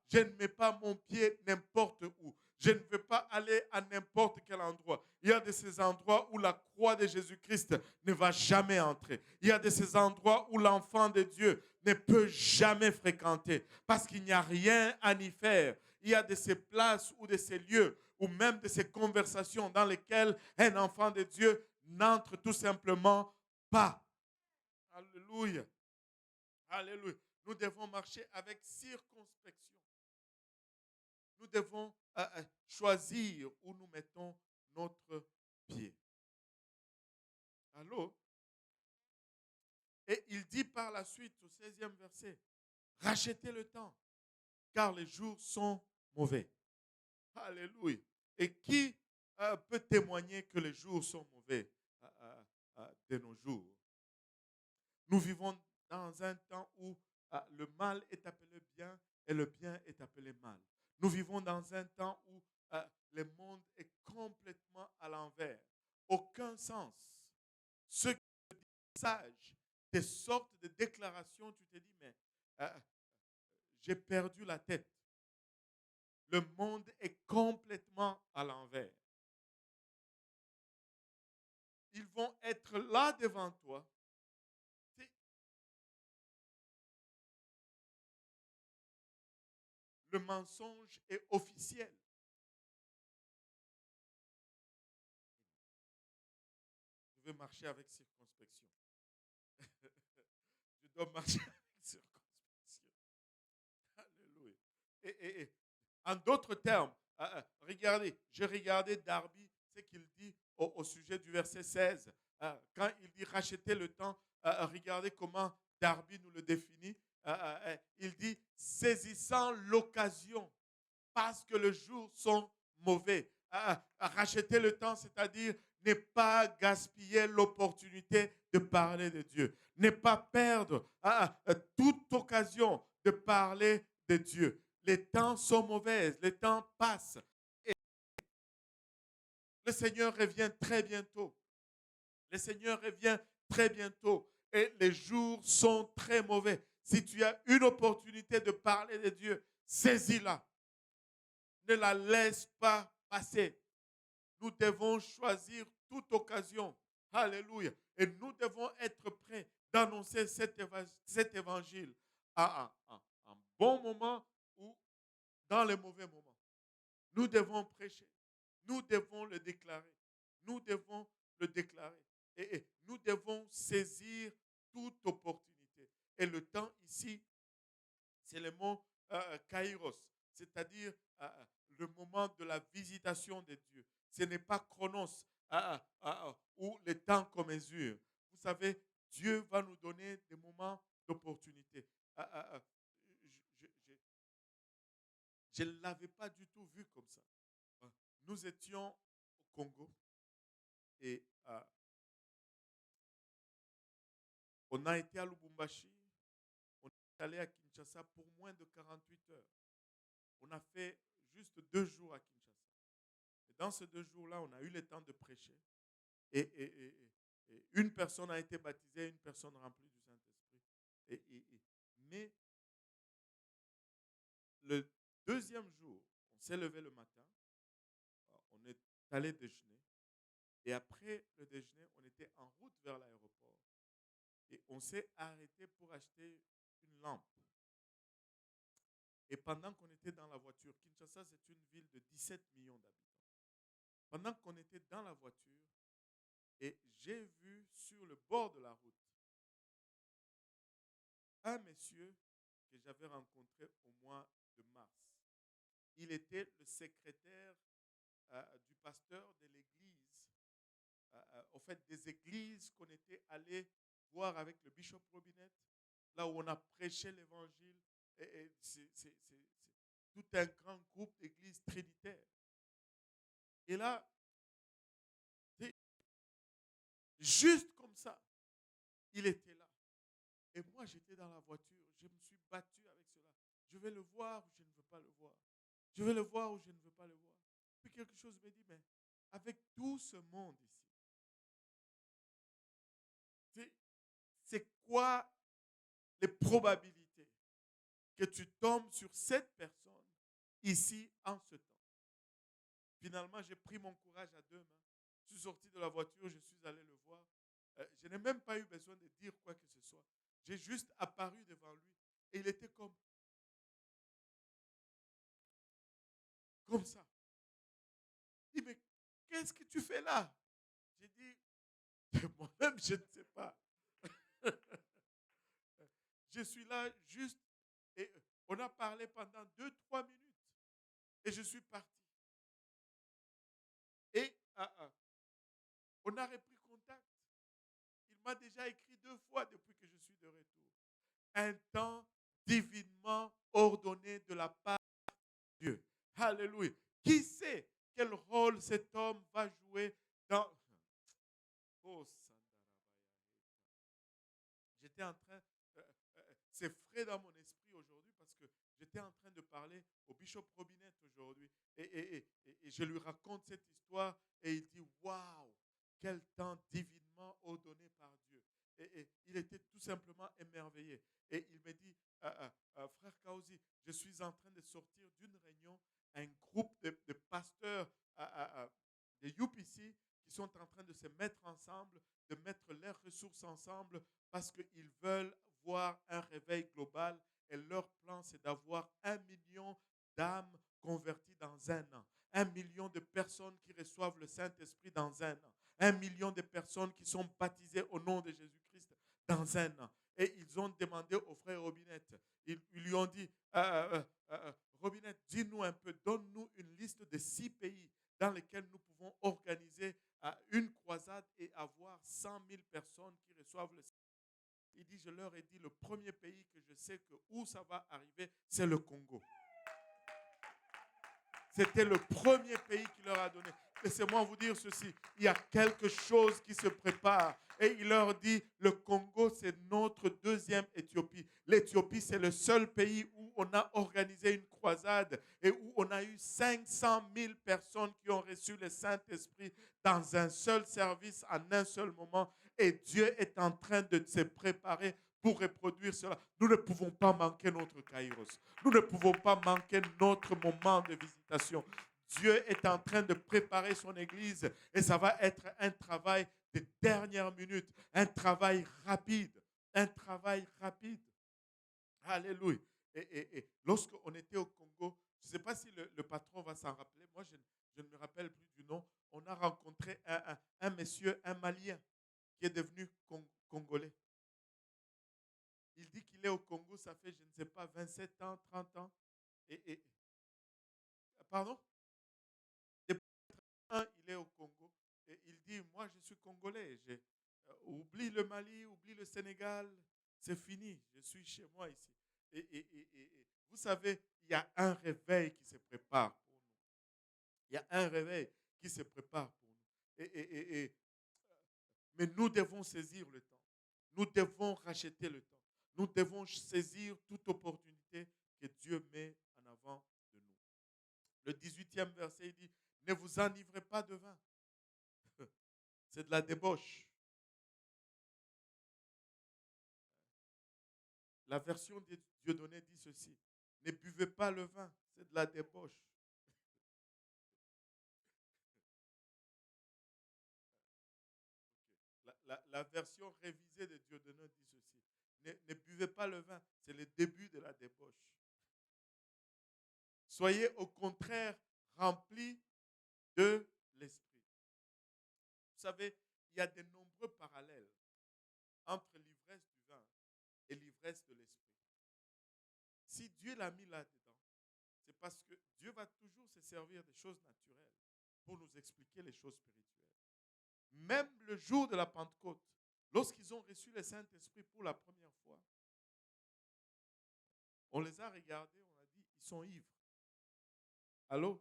A: Je ne mets pas mon pied n'importe où. Je ne veux pas aller à n'importe quel endroit. Il y a de ces endroits où la croix de Jésus-Christ ne va jamais entrer. Il y a de ces endroits où l'enfant de Dieu ne peut jamais fréquenter parce qu'il n'y a rien à y faire. Il y a de ces places ou de ces lieux ou même de ces conversations dans lesquelles un enfant de Dieu n'entre tout simplement pas. Alléluia. Alléluia. Nous devons marcher avec circonspection. Nous devons choisir où nous mettons notre pied. Allô? Et il dit par la suite au 16e verset, rachetez le temps, car les jours sont mauvais. Alléluia. Et qui peut témoigner que les jours sont mauvais de nos jours. Nous vivons dans un temps où le mal est appelé bien et le bien est appelé mal. Nous vivons dans un temps où le monde est complètement à l'envers. Aucun sens. Ceux qui te disent sages, des sortes de déclarations, tu te dis, mais j'ai perdu la tête. Le monde est complètement à l'envers. Ils vont être là devant toi. Le mensonge est officiel. Je veux marcher avec circonspection. Je dois marcher avec circonspection. Alléluia. Et en d'autres termes, regardez, j'ai regardé Darby, ce qu'il dit au sujet du verset 16. Quand il dit racheter le temps, regardez comment Darby nous le définit. Il dit saisissant l'occasion parce que les jours sont mauvais. Racheter le temps, c'est-à-dire ne pas gaspiller l'opportunité de parler de Dieu. Ne pas perdre toute occasion de parler de Dieu. Les temps sont mauvais, les temps passent. Et le Seigneur revient très bientôt. Le Seigneur revient très bientôt. Et les jours sont très mauvais. Si tu as une opportunité de parler de Dieu, saisis-la. Ne la laisse pas passer. Nous devons choisir toute occasion. Alléluia. Et nous devons être prêts d'annoncer cet évangile à un bon moment ou dans les mauvais moments. Nous devons prêcher. Nous devons le déclarer. Nous devons le déclarer. Et nous devons saisir toute opportunité. Et le temps ici, c'est le mot kairos, c'est-à-dire le moment de la visitation de Dieu. Ce n'est pas chronos ou le temps comme mesure. Vous savez, Dieu va nous donner des moments d'opportunité. Je ne l'avais pas du tout vu comme ça. Nous étions au Congo et on a été à Lubumbashi, on est allé à Kinshasa pour moins de 48 heures. On a fait juste 2 jours à Kinshasa. Et dans ces 2 jours-là, on a eu le temps de prêcher. Et une personne a été baptisée, une personne remplie du Saint-Esprit. Mais le deuxième jour, on s'est levé le matin, on est allé déjeuner. Et après le déjeuner, on était en route vers l'aéroport. Et on s'est arrêté pour acheter une lampe. Et pendant qu'on était dans la voiture, Kinshasa, c'est une ville de 17 millions d'habitants. Pendant qu'on était dans la voiture, et j'ai vu sur le bord de la route un monsieur que j'avais rencontré au mois de mars. Il était le secrétaire du pasteur de l'église, au fait des églises qu'on était allé voir avec le bishop Robinette, là où on a prêché l'évangile. Et c'est tout un grand groupe d'églises trinitaires. Et là, juste comme ça, il était là. Et moi, j'étais dans la voiture. Je me suis battu avec cela. Je vais le voir ou je ne veux pas le voir. Je vais le voir ou je ne veux pas le voir. Puis quelque chose me dit, mais avec tout ce monde ici, c'est quoi les probabilités que tu tombes sur cette personne ici en ce temps? Finalement, j'ai pris mon courage à 2 mains. Je suis sorti de la voiture, je suis allé le voir. Je n'ai même pas eu besoin de dire quoi que ce soit. J'ai juste apparu devant lui et il était comme ça. Il dit, mais qu'est-ce que tu fais là? J'ai dit, moi-même, je ne sais pas. Je suis là juste et on a parlé pendant 2-3 minutes et je suis parti. Et on a repris contact. Il m'a déjà écrit 2 fois depuis que je suis de retour. Un temps divinement ordonné de la part de Dieu. Alléluia. Qui sait quel rôle rôle cet homme va jouer dans... Oh, j'étais en train, c'est frais dans mon esprit aujourd'hui parce que j'étais en train de parler au Bishop Robinette aujourd'hui et je lui raconte cette histoire et il dit waouh, quel temps divinement ordonné par Dieu. Et il était tout simplement émerveillé. Et il me dit, frère Kaozi, je suis en train de sortir d'une réunion, un groupe de pasteurs de UPC qui sont en train de se mettre ensemble, de mettre leurs ressources ensemble parce qu'ils veulent voir un réveil global et leur plan, c'est d'avoir 1 million d'âmes converties dans un an. 1 million de personnes qui reçoivent le Saint-Esprit dans un an. 1 million de personnes qui sont baptisées au nom de Jésus-Christ dans un an. Et ils ont demandé au frère Robinette, ils lui ont dit, Robinette, dis-nous un peu, donne-nous une liste de 6 pays dans lesquels nous pouvons organiser une croisade et avoir 100 000 personnes qui reçoivent le Saint-Esprit. Il dit, je leur ai dit, le premier pays que je sais que où ça va arriver, c'est le Congo. C'était le premier pays qu'il leur a donné. Laissez-moi vous dire ceci. Il y a quelque chose qui se prépare. Et il leur dit, le Congo, c'est notre deuxième Éthiopie. L'Éthiopie, c'est le seul pays où on a organisé une croisade et où on a eu 500 000 personnes qui ont reçu le Saint-Esprit dans un seul service, en un seul moment. Et Dieu est en train de se préparer pour reproduire cela. Nous ne pouvons pas manquer notre Kairos. Nous ne pouvons pas manquer notre moment de visitation. Dieu est en train de préparer son Église et ça va être un travail de dernière minute, un travail rapide, un travail rapide. Alléluia. Et lorsqu'on était au Congo, je ne sais pas si le patron va s'en rappeler, moi je ne me rappelle plus du nom, on a rencontré un monsieur, un Malien, qui est devenu Congolais. Il dit qu'il est au Congo, ça fait, je ne sais pas, 27 ans, 30 ans. Pardon? Depuis 30 ans, il est au Congo. Et il dit, moi, je suis Congolais. Oublie le Mali, oublie le Sénégal. C'est fini. Je suis chez moi ici. Et vous savez, il y a un réveil qui se prépare pour nous. Il y a un réveil qui se prépare pour nous. Mais nous devons saisir le temps. Nous devons racheter le temps. Nous devons saisir toute opportunité que Dieu met en avant de nous. Le 18e verset, il dit, ne vous enivrez pas de vin. C'est de la débauche. La version de Dieudonné dit ceci, ne buvez pas le vin, c'est de la débauche. La version révisée de Dieudonné dit ceci, ne buvez pas le vin, c'est le début de la débauche. Soyez au contraire remplis de l'esprit. Vous savez, il y a de nombreux parallèles entre l'ivresse du vin et l'ivresse de l'esprit. Si Dieu l'a mis là-dedans, c'est parce que Dieu va toujours se servir des choses naturelles pour nous expliquer les choses spirituelles. Même le jour de la Pentecôte, lorsqu'ils ont reçu le Saint-Esprit pour la première fois, on les a regardés, on a dit, ils sont ivres. Allô?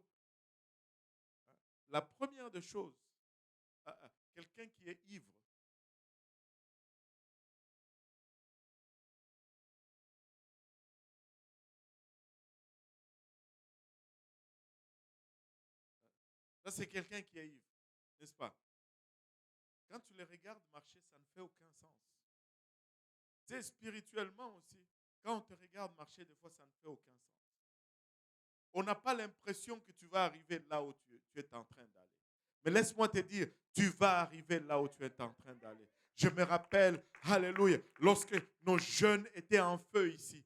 A: La première des choses, quelqu'un qui est ivre, ça c'est quelqu'un qui est ivre, n'est-ce pas? Quand tu les regardes marcher, ça ne fait aucun sens. Tu sais, spirituellement aussi, quand on te regarde marcher, des fois, ça ne fait aucun sens. On n'a pas l'impression que tu vas arriver là où tu es en train d'aller. Mais laisse-moi te dire, tu vas arriver là où tu es en train d'aller. Je me rappelle, alléluia, lorsque nos jeunes étaient en feu ici,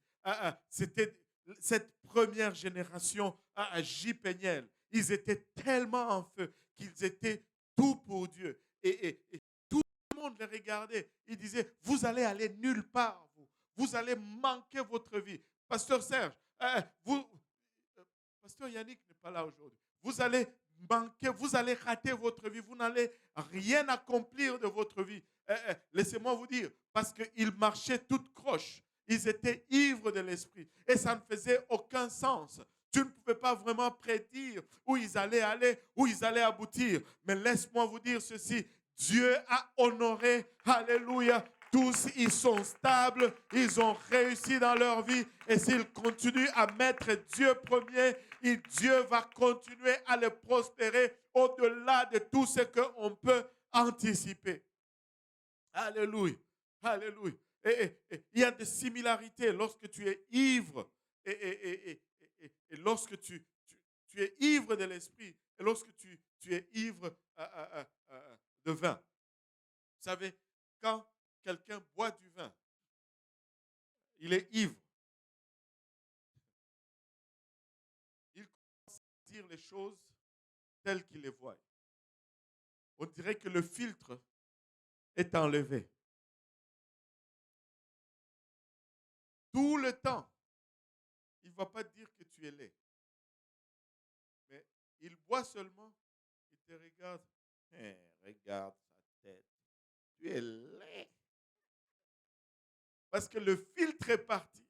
A: c'était cette première génération à J. Péniel. Ils étaient tellement en feu qu'ils étaient tout pour Dieu. Et tout le monde les regardait. Ils disaient, vous allez aller nulle part, vous. Vous allez manquer votre vie. Pasteur Serge, Pasteur Yannick n'est pas là aujourd'hui. Vous allez manquer, vous allez rater votre vie. Vous n'allez rien accomplir de votre vie. Laissez-moi vous dire, parce qu'ils marchaient toute croche. Ils étaient ivres de l'esprit. Et ça ne faisait aucun sens. Tu ne pouvais pas vraiment prédire où ils allaient aller, où ils allaient aboutir. Mais laisse-moi vous dire ceci. Dieu a honoré, alléluia, tous ils sont stables, ils ont réussi dans leur vie. Et s'ils continuent à mettre Dieu premier, Dieu va continuer à les prospérer au-delà de tout ce qu'on peut anticiper. Alléluia, alléluia. Il y a des similarités lorsque tu es ivre et lorsque tu es ivre de l'esprit et lorsque tu es ivre de vin. Vous savez, quand quelqu'un boit du vin, il est ivre. Il commence à dire les choses telles qu'il les voit. On dirait que le filtre est enlevé. Tout le temps, il ne va pas dire que tu es laid. Mais il boit seulement, il te regarde. Regarde sa tête. Tu es laid. Parce que le filtre est parti.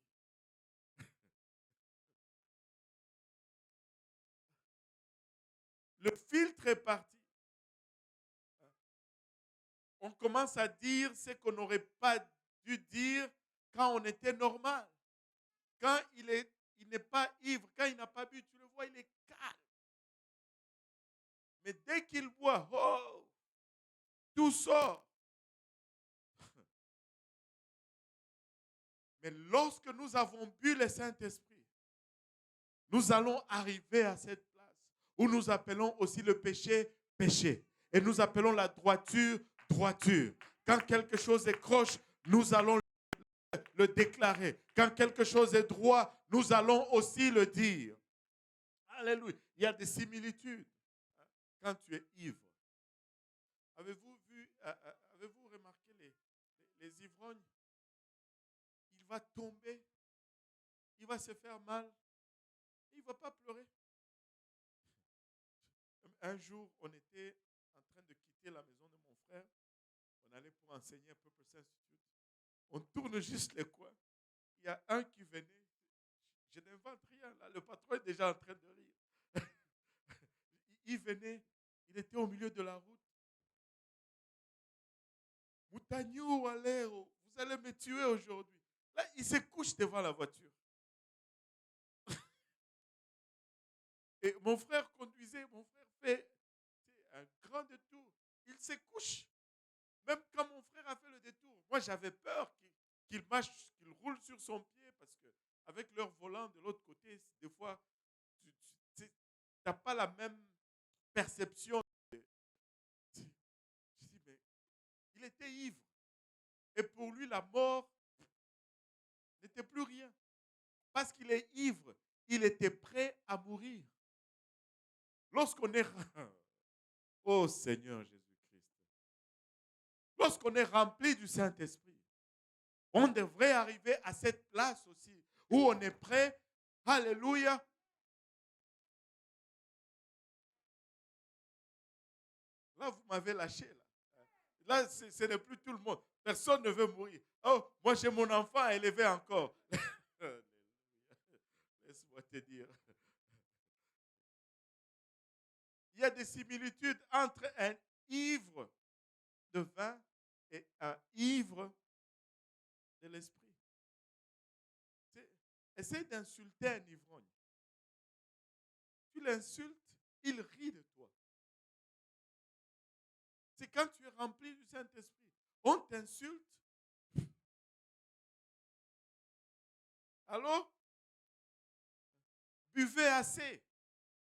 A: Le filtre est parti. On commence à dire ce qu'on n'aurait pas dû dire quand on était normal. Quand il n'est pas ivre, quand il n'a pas bu, tu le vois, il est calme. Mais dès qu'il boit, oh, tout sort. Mais lorsque nous avons bu le Saint-Esprit, nous allons arriver à cette place où nous appelons aussi le péché, péché. Et nous appelons la droiture, droiture. Quand quelque chose est croche, nous allons le déclarer. Quand quelque chose est droit, nous allons aussi le dire. Alléluia. Il y a des similitudes quand tu es ivre. Avez-vous remarqué les ivrognes? Il va tomber, il va se faire mal, il ne va pas pleurer. Un jour, on était en train de quitter la maison de mon frère. On allait pour enseigner un peu pour Saint-Institut. On tourne juste les coins. Il y a un qui venait. Je n'invente rien là. Le patron est déjà en train de rire. Il venait. Il était au milieu de la route. Moutagnou, Waléo, vous allez me tuer aujourd'hui. Là, il se couche devant la voiture. Et mon frère conduisait. Mon frère fait un grand détour. Il se couche. Même quand mon frère a fait le détour, moi j'avais peur qu'il roule sur son pied parce qu'avec leur volant de l'autre côté, des fois, tu n'as pas la même perception. Je dis, mais il était ivre. Et pour lui, la mort n'était plus rien. Parce qu'il est ivre, il était prêt à mourir. Lorsqu'on est... Oh Seigneur Jésus-Christ. Lorsqu'on est rempli du Saint-Esprit, on devrait arriver à cette place aussi où on est prêt. Alléluia. Là, vous m'avez lâché. Là, ce n'est plus tout le monde. Personne ne veut mourir. Oh, moi, j'ai mon enfant à élever encore. Laisse-moi te dire. Il y a des similitudes entre un ivre de vin et un ivre de l'esprit. Essaye d'insulter un ivrogne. Tu l'insultes, il rit de toi. C'est quand tu es rempli du Saint-Esprit. On t'insulte. Alors, buvez assez.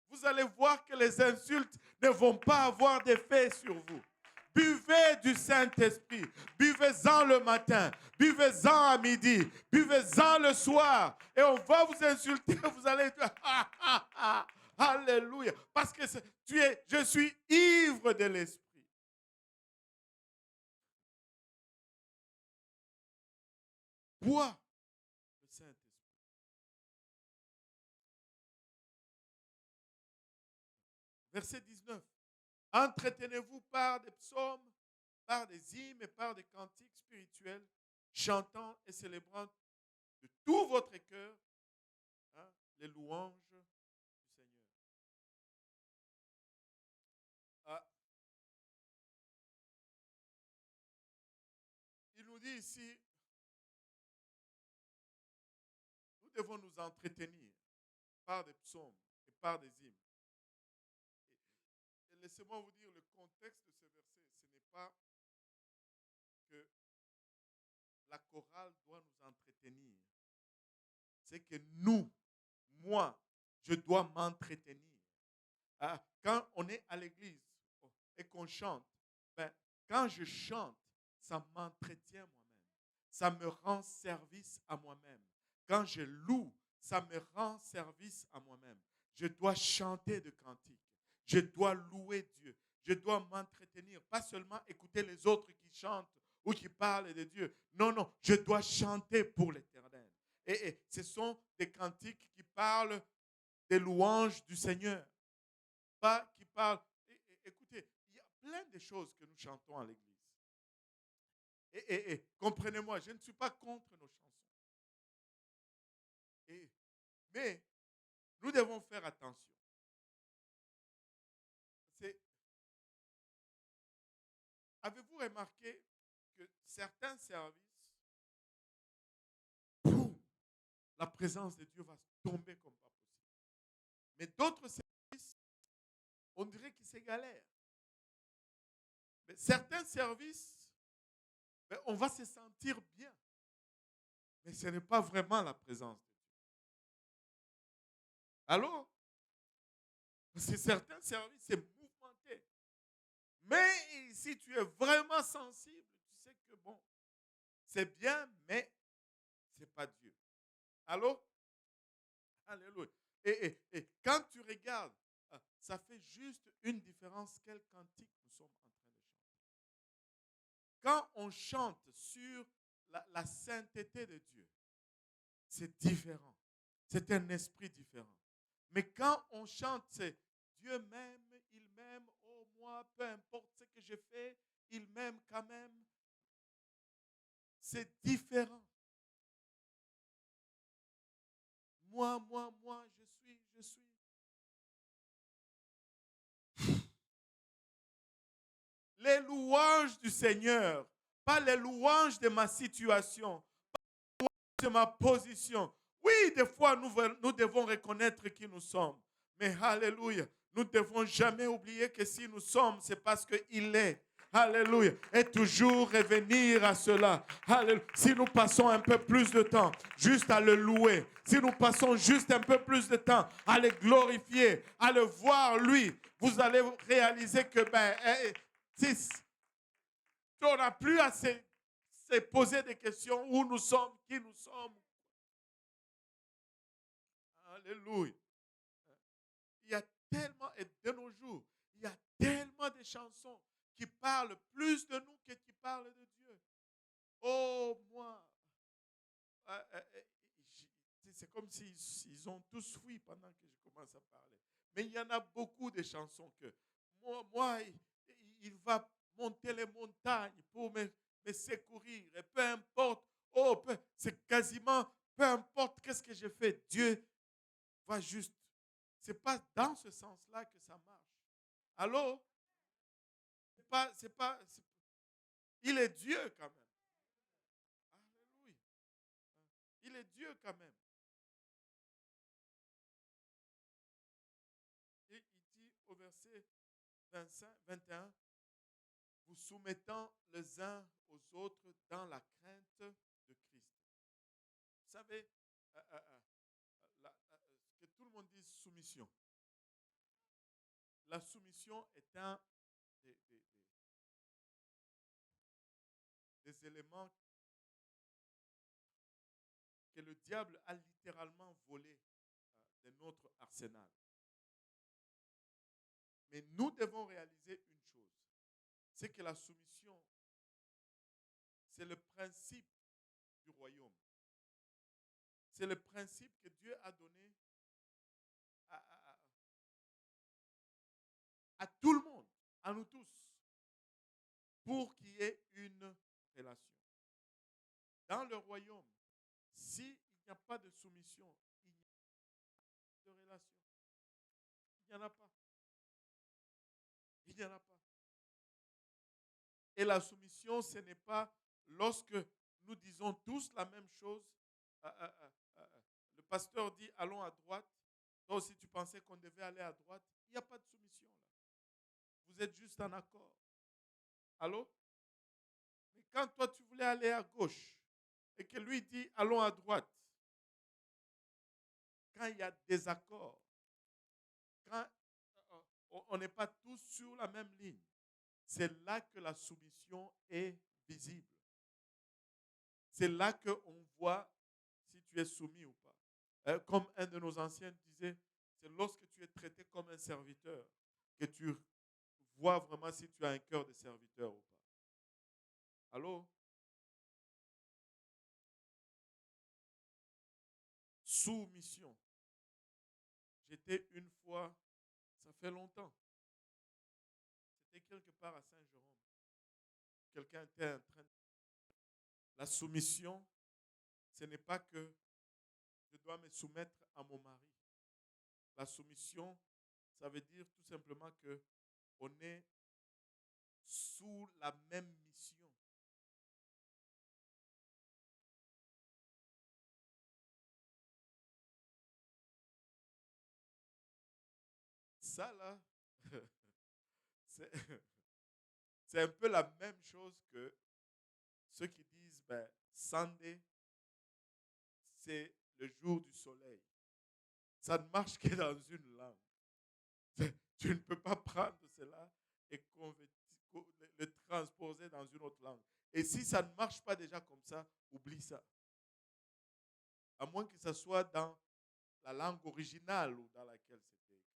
A: Vous allez voir que les insultes ne vont pas avoir d'effet sur vous. Buvez du Saint-Esprit. Buvez-en le matin. Buvez-en à midi. Buvez-en le soir. Et on va vous insulter. Vous allez dire, alléluia. Parce que je suis ivre de l'Esprit. Bois le Saint-Esprit. Verset 19. Entretenez-vous par des psaumes, par des hymnes et par des cantiques spirituels, chantant et célébrant de tout votre cœur les louanges dit ici, nous devons nous entretenir par des psaumes et par des hymnes. Et laissez-moi vous dire, le contexte de ce verset, ce n'est pas que la chorale doit nous entretenir. C'est que nous, moi, je dois m'entretenir. Quand on est à l'église et qu'on chante, ben, quand je chante, ça m'entretient moi-même. Ça me rend service à moi-même. Quand je loue, ça me rend service à moi-même. Je dois chanter de cantiques. Je dois louer Dieu. Je dois m'entretenir. Pas seulement écouter les autres qui chantent ou qui parlent de Dieu. Non, non, je dois chanter pour l'Éternel. Et ce sont des cantiques qui parlent des louanges du Seigneur. Pas qui parlent. Écoutez, il y a plein de choses que nous chantons à l'église. Et comprenez-moi, je ne suis pas contre nos chansons. Mais nous devons faire attention. Avez-vous remarqué que certains services, boum, la présence de Dieu va tomber comme pas possible. Mais d'autres services, on dirait que c'est galère. Mais certains services, ben, on va se sentir bien. Mais ce n'est pas vraiment la présence de Dieu. Alors, parce que certains services, c'est mouvementé. Mais si tu es vraiment sensible, tu sais que bon, c'est bien, mais ce n'est pas Dieu. Allô? Alléluia. Et quand tu regardes, ça fait juste une différence quel cantique nous sommes en train de chanter. Quand on chante sur la sainteté de Dieu, c'est différent. C'est un esprit différent. Mais quand on chante, c'est Dieu m'aime, il m'aime, oh moi, peu importe ce que je fais, il m'aime quand même. C'est différent. Moi, je suis. Les louanges du Seigneur, pas les louanges de ma situation, pas les louanges de ma position. Oui, des fois, nous devons reconnaître qui nous sommes. Mais alléluia, nous ne devons jamais oublier que si nous sommes, c'est parce qu'il est. Alléluia. Et toujours revenir à cela. Alléluia. Si nous passons un peu plus de temps juste à le louer, si nous passons juste un peu plus de temps à le glorifier, à le voir lui, vous allez réaliser que on n'a plus à se poser des questions où nous sommes, qui nous sommes. Alléluia. Il y a tellement, et de nos jours, il y a tellement de chansons qui parlent plus de nous que qui parlent de Dieu. Oh, moi. C'est comme s'ils ont tous fui pendant que je commence à parler. Mais il y en a beaucoup de chansons que moi il va monter les montagnes pour me secourir. Et peu importe, c'est quasiment, peu importe qu'est-ce que je fais, Dieu va juste. Ce n'est pas dans ce sens-là que ça marche. Alors, il est Dieu quand même. Alléluia. Il est Dieu quand même. Et il dit au verset 21, vous soumettant les uns aux autres dans la crainte de Christ. Vous savez, que tout le monde dise soumission. La soumission est un des éléments que le diable a littéralement volé de notre arsenal. Mais nous devons réaliser une chose, c'est que la soumission, c'est le principe du royaume. C'est le principe que Dieu a donné à tout le monde, à nous tous, pour qu'il y ait une relation. Dans le royaume, s'il n'y a pas de soumission, il n'y a pas de relation. Il n'y en a pas. Il n'y en a pas. Et la soumission, ce n'est pas lorsque nous disons tous la même chose. Le pasteur dit allons à droite. Toi aussi tu pensais qu'on devait aller à droite. Il n'y a pas de soumission là. Vous êtes juste en accord. Allô? Mais quand toi tu voulais aller à gauche et que lui dit allons à droite, quand il y a des accords, quand on n'est pas tous sur la même ligne, c'est là que la soumission est visible. C'est là qu'on voit si tu es soumis ou pas. Comme un de nos anciens disait, c'est lorsque tu es traité comme un serviteur que tu vois vraiment si tu as un cœur de serviteur ou pas. Allô? Soumission. J'étais une fois, ça fait longtemps, c'était quelque part à Saint-Jérôme. Quelqu'un était en train de... La soumission, ce n'est pas que je dois me soumettre à mon mari. La soumission, ça veut dire tout simplement que on est sous la même mission. Ça, là, c'est c'est un peu la même chose que ceux qui disent, ben, Sunday, c'est le jour du soleil. Ça ne marche que dans une langue. Tu ne peux pas prendre cela et le transposer dans une autre langue. Et si ça ne marche pas déjà comme ça, oublie ça. À moins que ça soit dans la langue originale ou dans laquelle c'était écrit.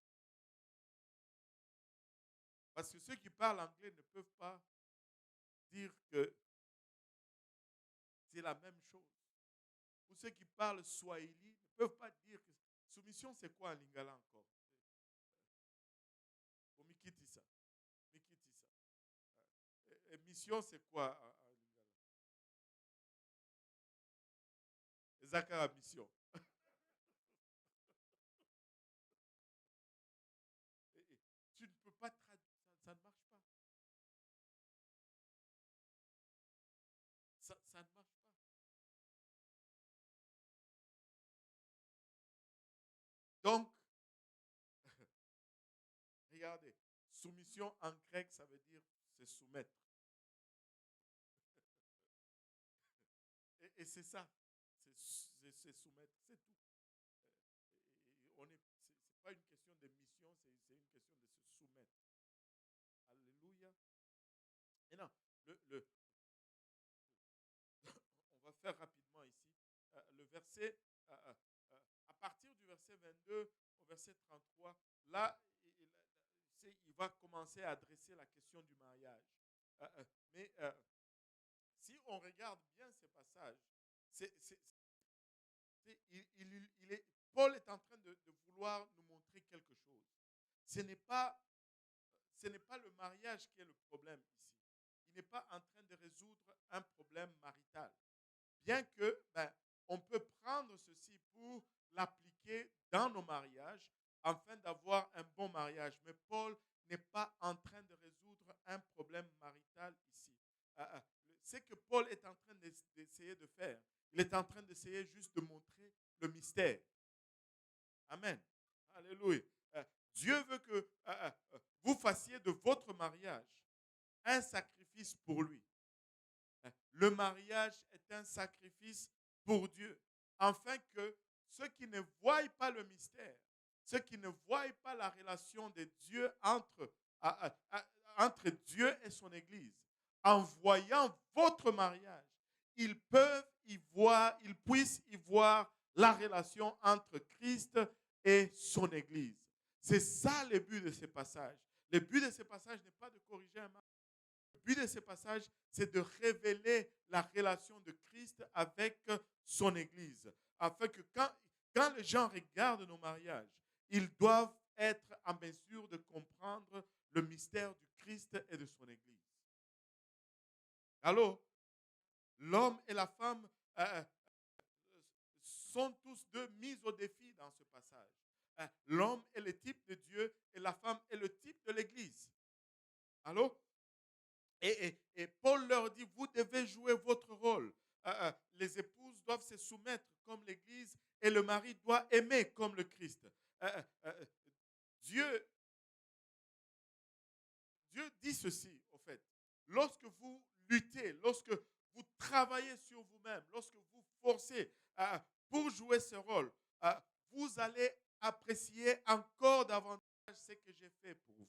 A: Parce que ceux qui parlent anglais ne peuvent pas dire que c'est la même chose. Ou ceux qui parlent swahili ne peuvent pas dire que soumission, c'est quoi en lingala encore? Mikiti ça. Mikiti ça. Et mission, c'est quoi en lingala? Zakara mission. Tu ne peux pas traduire, ça ne marche pas. Ça ne marche pas. Donc, regardez, soumission en grec, ça veut dire se soumettre. Et c'est ça, c'est se soumettre, c'est tout. C'est pas une question de mission, c'est une question de se soumettre. Alléluia. Et non, on va faire rapidement ici. Le verset, à partir du verset 22 au verset 33, là, il va commencer à adresser la question du mariage. Mais si on regarde bien ces passages, Paul est en train de vouloir nous montrer quelque chose. Ce n'est pas le mariage qui est le problème ici. Il n'est pas en train de résoudre un problème marital. Bien que, on peut prendre ceci pour l'appliquer dans nos mariages afin d'avoir un bon mariage. Mais Paul n'est pas en train de résoudre un problème marital ici. Ce que Paul est en train d'essayer de faire, il est en train d'essayer juste de montrer le mystère. Amen. Alléluia. Dieu veut que vous fassiez de votre mariage un sacrifice pour lui. Le mariage est un sacrifice pour Dieu, afin que ceux qui ne voient pas le mystère, ceux qui ne voient pas la relation de Dieu entre Dieu et son Église, en voyant votre mariage, ils puissent y voir la relation entre Christ et son Église. C'est ça le but de ce passage. Le but de ce passage n'est pas de corriger un mariage. Le but de ce passage, c'est de révéler la relation de Christ avec son Église. Afin que quand les gens regardent nos mariages, ils doivent être en mesure de comprendre le mystère du Christ et de son Église. Allô? L'homme et la femme sont tous deux mis au défi dans ce passage. L'homme est le type de Dieu et la femme est le type de l'Église. Allô? Et Paul leur dit, vous devez jouer votre rôle. les épouses doivent se soumettre comme l'Église et le mari doit aimer comme le Christ. Dieu, Dieu dit ceci, au fait. Lorsque vous luttez, lorsque vous travaillez sur vous-même, lorsque vous forcez pour jouer ce rôle, vous allez apprécier encore davantage ce que j'ai fait pour vous.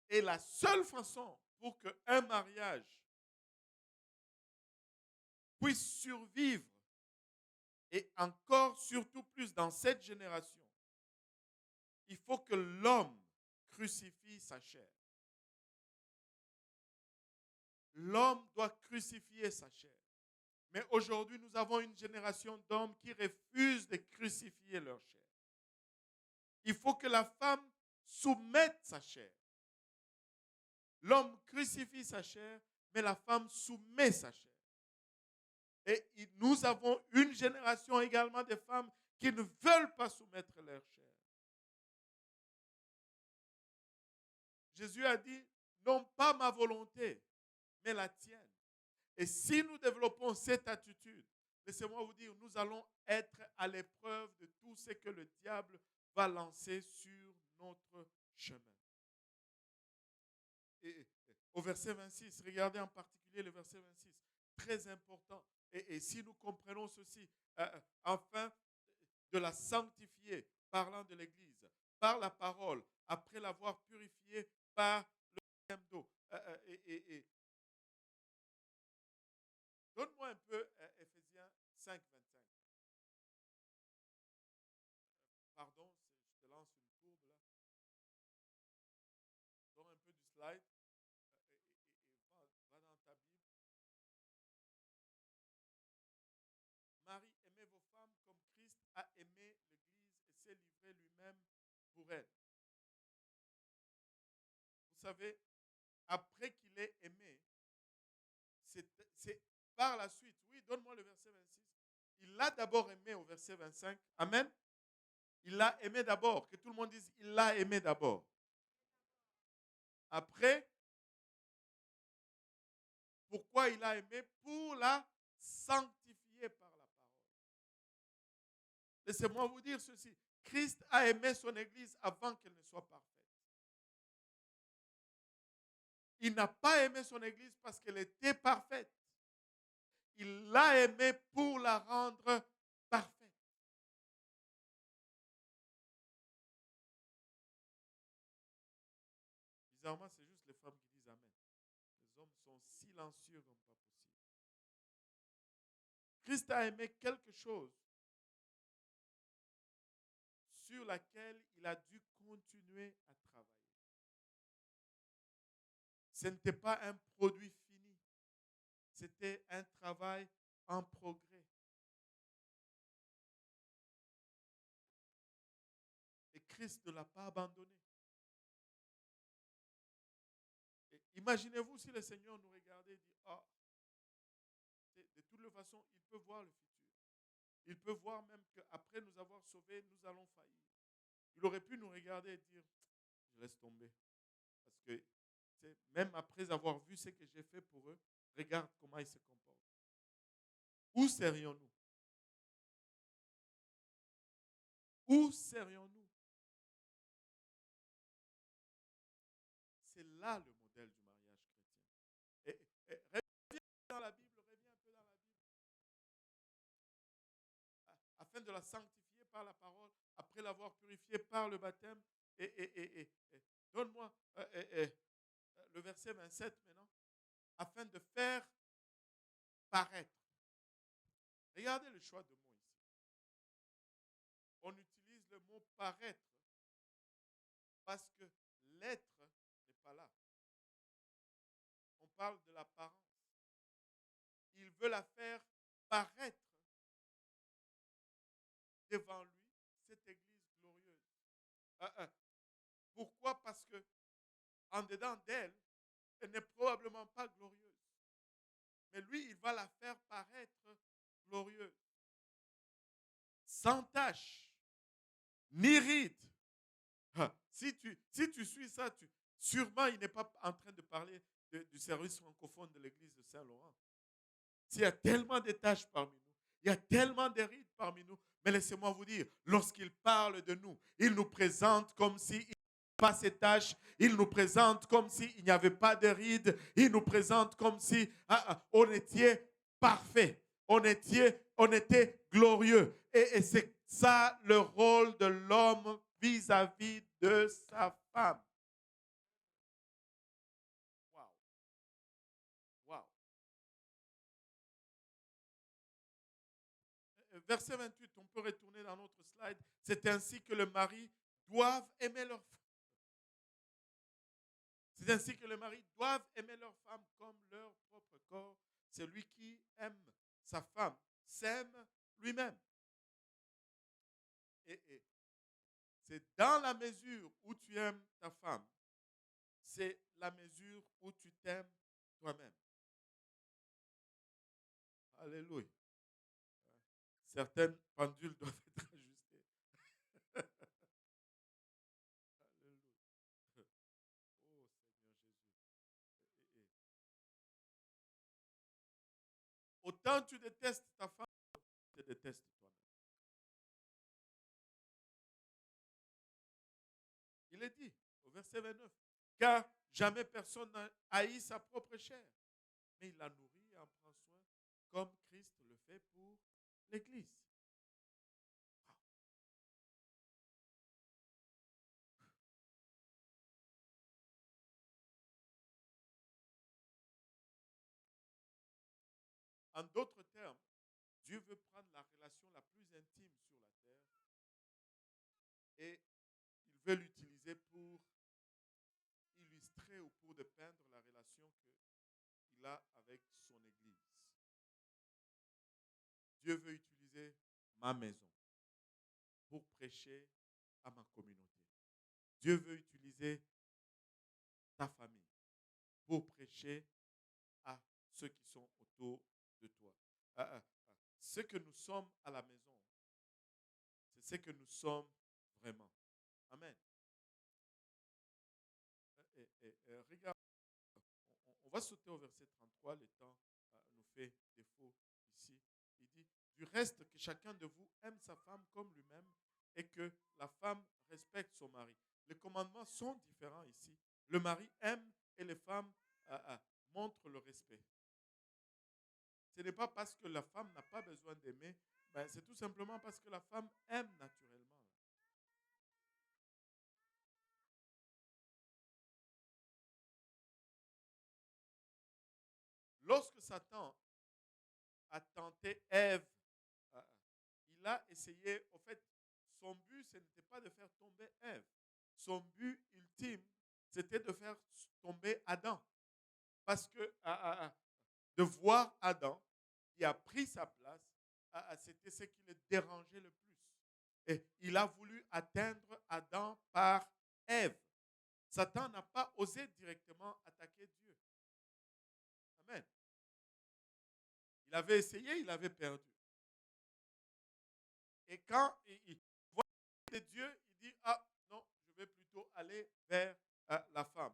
A: Et la seule façon pour qu'un mariage puisse survivre, et encore surtout plus dans cette génération, il faut que l'homme crucifie sa chair. L'homme doit crucifier sa chair. Mais aujourd'hui, nous avons une génération d'hommes qui refusent de crucifier leur chair. Il faut que la femme soumette sa chair. L'homme crucifie sa chair, mais la femme soumet sa chair. Et nous avons une génération également de femmes qui ne veulent pas soumettre leur chair. Jésus a dit, non pas ma volonté, mais la tienne. Et si nous développons cette attitude, laissez-moi vous dire, nous allons être à l'épreuve de tout ce que le diable va lancer sur notre chemin. Et au verset 26, regardez en particulier le verset 26, très important. Et si nous comprenons ceci, afin de la sanctifier, parlant de l'Église, par la parole, après l'avoir purifiée par le baptême d'eau. Donne-moi un peu Éphésiens 5, 25. Pardon, je te lance une courbe là. Donne un peu du slide. Va dans ta Bible. Marie, aimez vos femmes comme Christ a aimé l'Église et s'est livré lui-même pour elle. Vous savez, après qu'il ait aimé, c'est par la suite. Oui, donne-moi le verset 26. Il l'a d'abord aimé au verset 25. Amen. Il l'a aimé d'abord. Que tout le monde dise, il l'a aimé d'abord. Après, pourquoi il a aimé? Pour la sanctifier par la parole. Laissez-moi vous dire ceci. Christ a aimé son Église avant qu'elle ne soit parfaite. Il n'a pas aimé son Église parce qu'elle était parfaite. Il l'a aimée pour la rendre parfaite. Bizarrement, c'est juste les femmes qui disent Amen. Les hommes sont silencieux comme pas possible. Christ a aimé quelque chose sur laquelle il a dû continuer à travailler. Ce n'était pas un produit fini. C'était un travail en progrès. Et Christ ne l'a pas abandonné. Imaginez-vous si le Seigneur nous regardait et dit, ah, de toutes les façons, il peut voir le futur. Il peut voir même qu'après nous avoir sauvés, nous allons faillir. Il aurait pu nous regarder et dire, je laisse tomber. Parce que même après avoir vu ce que j'ai fait pour eux, regarde comment ils se comportent. Où serions-nous? Où serions-nous? C'est là le modèle du mariage chrétien. Et reviens dans la Bible, reviens un peu dans la Bible. Afin de la sanctifier par la parole, après l'avoir purifiée par le baptême. Donne-moi le verset 27 maintenant. Afin de faire paraître. Regardez le choix de mots ici. On utilise le mot paraître parce que l'être n'est pas là. On parle de l'apparence. Il veut la faire paraître devant lui, cette église glorieuse. Pourquoi? Parce que en dedans d'elle, elle n'est probablement pas glorieuse. Mais lui, il va la faire paraître glorieuse. Sans tache, ni ride. Si tu suis ça, Sûrement, il n'est pas en train de parler du service francophone de l'église de Saint-Laurent. Il y a tellement de tâches parmi nous, il y a tellement de rides parmi nous, mais laissez-moi vous dire, lorsqu'il parle de nous, il nous présente comme s'il n'y avait pas ces tâches, il nous présente comme s'il n'y avait pas de rides, il nous présente comme si on était parfait, on était glorieux. Et c'est ça le rôle de l'homme vis-à-vis de sa femme. Wow. Wow. Verset 28, on peut retourner dans notre slide. C'est ainsi que le mari doivent aimer leur femme. C'est ainsi que les maris doivent aimer leur femme comme leur propre corps. Celui qui aime sa femme s'aime lui-même. Et c'est dans la mesure où tu aimes ta femme, c'est la mesure où tu t'aimes toi-même. Alléluia. Certaines pendules doivent être ajustées. Alléluia. Oh Seigneur Jésus. Autant tu détestes ta femme, tu te détestes toi-même. Il est dit au verset 29, car jamais personne n'a haï sa propre chair, mais il la nourrit et en prend soin comme Christ le fait pour l'Église. En d'autres termes, Dieu veut prendre la relation la plus intime sur la terre et il veut l'utiliser pour illustrer ou pour dépeindre la relation qu'il a avec son Église. Dieu veut utiliser ma maison pour prêcher à ma communauté. Dieu veut utiliser ta famille pour prêcher à ceux qui sont autour de toi. Ce que nous sommes à la maison, c'est ce que nous sommes vraiment. Amen. Regarde, on va sauter au verset 33, le temps nous fait défaut ici. Il dit, du reste, que chacun de vous aime sa femme comme lui-même et que la femme respecte son mari. Les commandements sont différents ici. Le mari aime et les femmes montrent le respect. Ce n'est pas parce que la femme n'a pas besoin d'aimer, ben c'est tout simplement parce que la femme aime naturellement. Lorsque Satan a tenté Ève, il a essayé, en fait, son but, ce n'était pas de faire tomber Ève. Son but ultime, c'était de faire tomber Adam. Parce que de voir Adam qui a pris sa place, c'était ce qui le dérangeait le plus. Et il a voulu atteindre Adam par Ève. Satan n'a pas osé directement attaquer Dieu. Amen. Il avait essayé, il avait perdu. Et quand il voit Dieu, il dit, ah non, je vais plutôt aller vers la femme.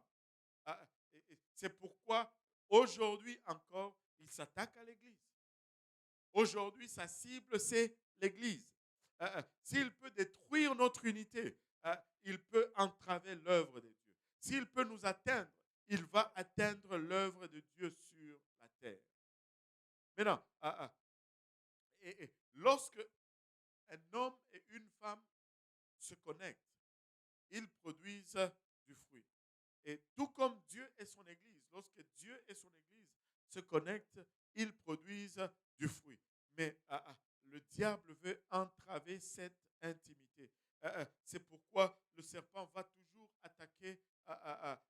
A: C'est pourquoi aujourd'hui encore, il s'attaque à l'Église. Aujourd'hui, sa cible, c'est l'Église. S'il peut détruire notre unité, il peut entraver l'œuvre de Dieu. S'il peut nous atteindre, il va atteindre l'œuvre de Dieu sur la terre. Maintenant, lorsque un homme et une femme se connectent, ils produisent du fruit. Et tout comme Dieu et son Église, lorsque Dieu et son Église se connectent, ils produisent du fruit. Mais le diable veut entraver cette intimité. C'est pourquoi le serpent va toujours attaquer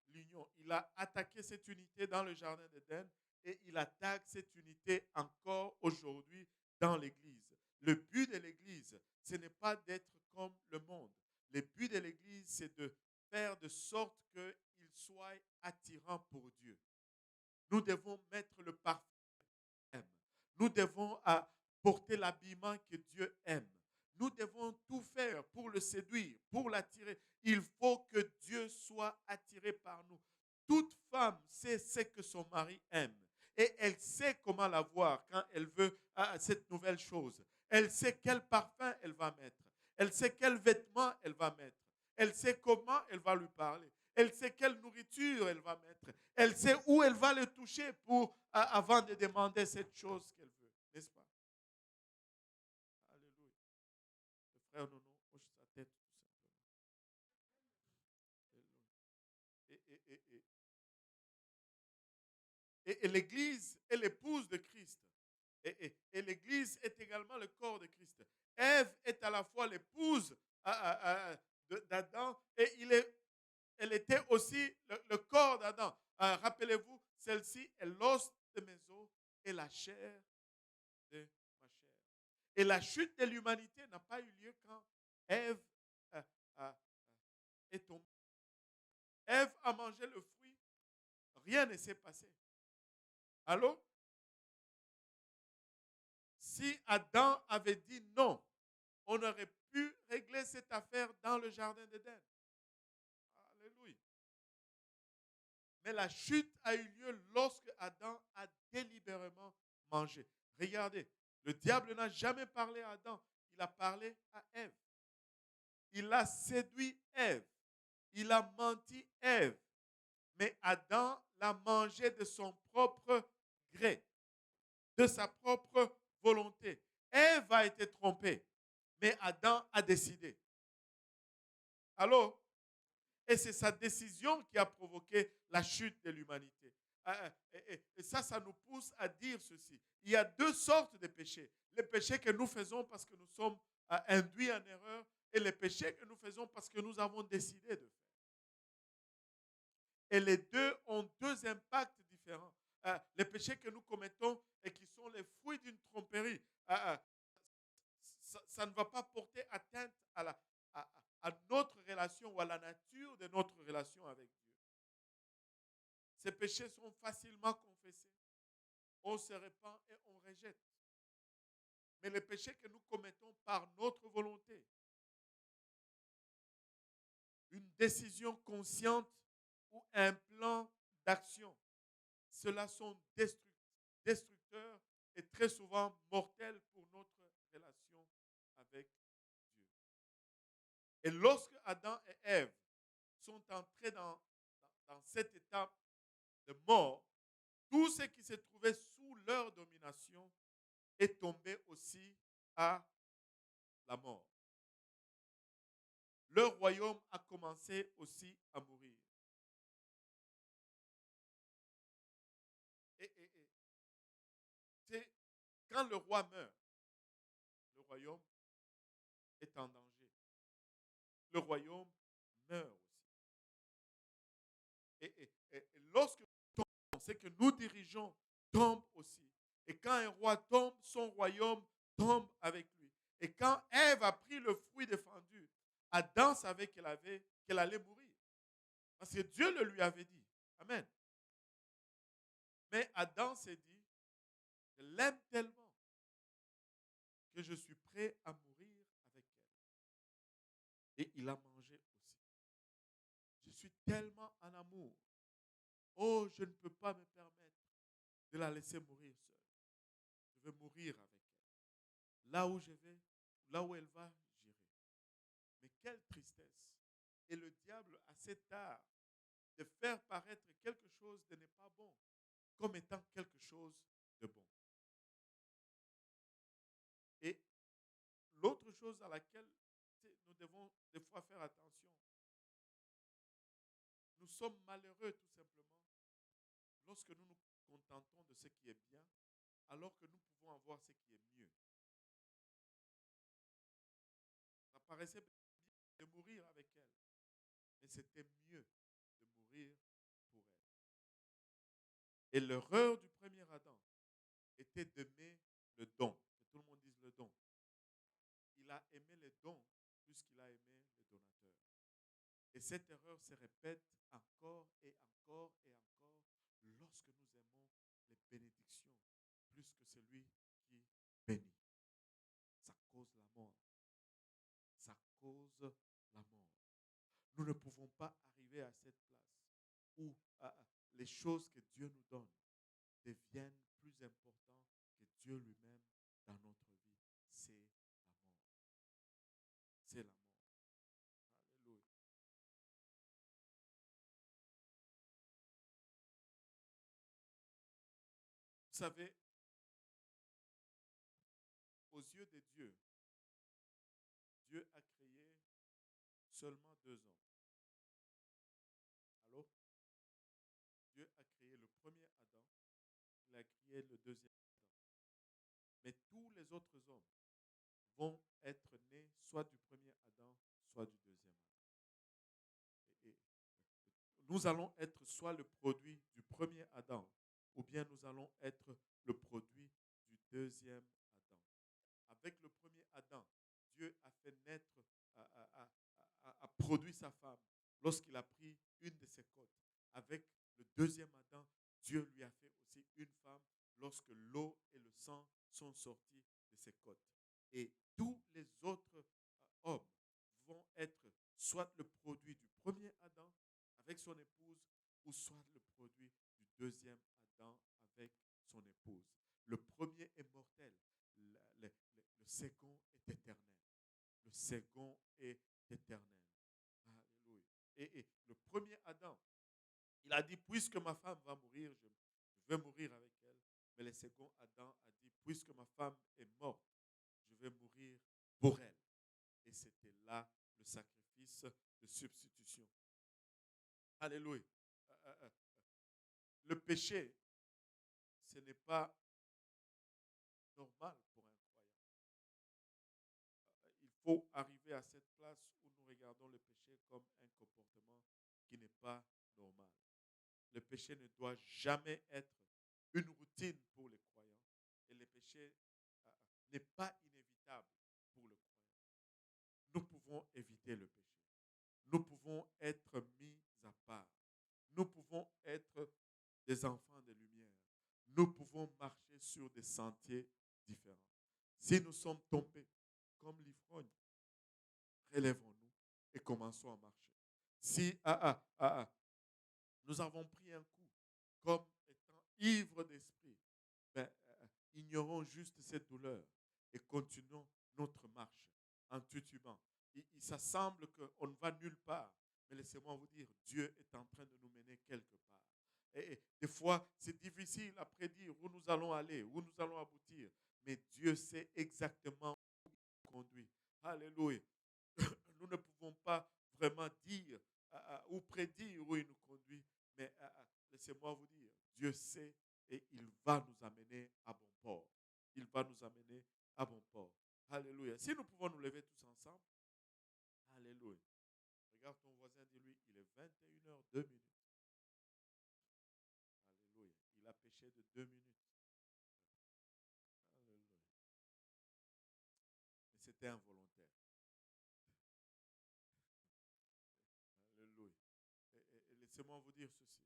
A: l'union. Il a attaqué cette unité dans le jardin d'Éden et il attaque cette unité encore aujourd'hui dans l'Église. Le but de l'Église, ce n'est pas d'être comme le monde. Le but de l'Église, c'est de faire de sorte qu'il soit attirant pour Dieu. Nous devons mettre le parfum qu'il aime. Nous devons porter l'habillement que Dieu aime. Nous devons tout faire pour le le séduire, pour l'attirer, il faut que Dieu soit attiré par nous. Toute femme sait ce que son mari aime. Et elle sait comment l'avoir quand elle veut cette nouvelle chose. Elle sait quel parfum elle va mettre. Elle sait quel vêtement elle va mettre. Elle sait comment elle va lui parler. Elle sait quelle nourriture elle va mettre. Elle sait où elle va le toucher avant de demander cette chose qu'elle veut. N'est-ce pas? Alléluia. Le frère Nono hoche sa tête tout simplement. Et, et, et, et, et l'Église est l'épouse de Christ. Et l'Église est également le corps de Christ. Ève est à la fois l'épouse d'Adam et elle était aussi le corps d'Adam. Rappelez-vous, celle-ci est l'os de mes os et la chair de ma chair. Et la chute de l'humanité n'a pas eu lieu quand Ève est tombée. Ève a mangé le fruit, rien ne s'est passé. Allô? Si Adam avait dit non, on aurait pu régler cette affaire dans le jardin d'Éden. Alléluia. Mais la chute a eu lieu lorsque Adam a délibérément mangé. Regardez, le diable n'a jamais parlé à Adam, il a parlé à Ève. Il a séduit Ève. Il a menti Ève. Mais Adam l'a mangé de son propre gré, de sa propre volonté. Ève a été trompée, mais Adam a décidé. Allô? Et c'est sa décision qui a provoqué la chute de l'humanité. Et ça nous pousse à dire ceci. Il y a deux sortes de péchés. Les péchés que nous faisons parce que nous sommes induits en erreur et les péchés que nous faisons parce que nous avons décidé de faire. Et les deux ont deux impacts différents. Les péchés que nous commettons et qui sont les fruits d'une tromperie, ça ne va pas porter atteinte à notre relation ou à la nature de notre relation avec Dieu. Ces péchés sont facilement confessés. On se répand et on rejette. Mais les péchés que nous commettons par notre volonté, une décision consciente ou un plan d'action, ceux-là sont destructeurs et très souvent mortels pour notre relation avec Dieu. Et lorsque Adam et Ève sont entrés dans cet état de mort, tout ce qui se trouvait sous leur domination est tombé aussi à la mort. Leur royaume a commencé aussi à mourir. C'est quand le roi meurt, le royaume est en danger. Le royaume meurt aussi. Et lorsque nous tombons, c'est que nous dirigeons tombe aussi. Et quand un roi tombe, son royaume tombe avec lui. Et quand Ève a pris le fruit défendu, Adam savait qu'elle allait mourir. Parce que Dieu le lui avait dit. Amen. Mais Adam s'est dit, je l'aime tellement que je suis prêt à mourir avec elle. Et il a mangé aussi. Je suis tellement en amour. Oh, je ne peux pas me permettre de la laisser mourir seule. Je veux mourir avec elle. Là où je vais, là où elle va, j'irai. Mais quelle tristesse. Et le diable a cet art de faire paraître quelque chose de n'est pas bon comme étant quelque chose de bon. Et l'autre chose à laquelle nous devons des fois faire attention, nous sommes malheureux tout simplement lorsque nous nous contentons de ce qui est bien, alors que nous pouvons avoir ce qui est mieux. Ça paraissait bien de mourir avec elle, mais c'était mieux de mourir pour elle. Et l'erreur du premier Adam était d'aimer le don. Que tout le monde dise le don. Il a aimé les dons plus qu'il a aimé les donateurs. Et cette erreur se répète encore et encore et encore lorsque nous aimons les bénédictions plus que celui qui bénit. Ça cause la mort. Ça cause la mort. Nous ne pouvons pas arriver à cette place où les choses que Dieu nous donne deviennent plus importantes que Dieu lui-même dans notre vie. C'est la mort. C'est la mort. Alléluia. Vous savez, aux yeux de Dieu, Dieu a créé seulement 2 hommes. Allô? Dieu a créé le premier Adam, il a créé le deuxième Adam. Mais tous les autres hommes vont être nés soit du premier Adam, soit du deuxième Adam. Et nous allons être soit le produit du premier Adam, ou bien nous allons être le produit du deuxième Adam. Avec le premier Adam, Dieu a fait naître, a produit sa femme lorsqu'il a pris une de ses côtes. Avec le deuxième Adam, Dieu lui a fait aussi une femme lorsque l'eau et le sang sont sortis de ses côtes. Et tous les autres hommes vont être soit le produit du premier Adam avec son épouse, ou soit le produit du deuxième Adam avec son épouse. Le premier est mortel, le second est éternel. Le second est éternel. Alléluia. Et le premier Adam, il a dit, puisque ma femme va mourir, je vais mourir avec elle. Mais le second Adam a dit, puisque ma femme est morte, je vais mourir pour elle. Et c'était là le sacrifice de substitution. Alléluia. Le péché, ce n'est pas normal pour un croyant. Il faut arriver à cette place où nous regardons le péché comme un comportement qui n'est pas normal. Le péché ne doit jamais être une routine pour les croyants. Et le péché n'est pas inévitable pour le croyant. Nous pouvons éviter le péché. Nous pouvons être mis à part. Nous pouvons être des enfants de lumière. Nous pouvons marcher sur des sentiers différents. Si nous sommes tombés comme l'ivrogne, relèvons-nous et commençons à marcher. Si nous avons pris un coup comme étant ivres d'esprit, ignorons juste cette douleur et continuons notre marche en titubant. Ça semble qu'on ne va nulle part, mais laissez-moi vous dire, Dieu est en train de nous mener quelque part. Et des fois, c'est difficile à prédire où nous allons aller, où nous allons aboutir, mais Dieu sait exactement où il nous conduit. Alléluia. Nous ne pouvons pas vraiment dire ou prédire où il nous conduit, mais laissez-moi vous dire, Dieu sait et il va nous amener à bon port. Il va nous amener à bon port. Alléluia. Si nous pouvons nous lever tous ensemble, alléluia. Regarde ton voisin, dis-lui, il est 21h02. Alléluia. Il a péché de 2 minutes. Alléluia. Mais c'était involontaire. Alléluia. Et laissez-moi vous dire ceci.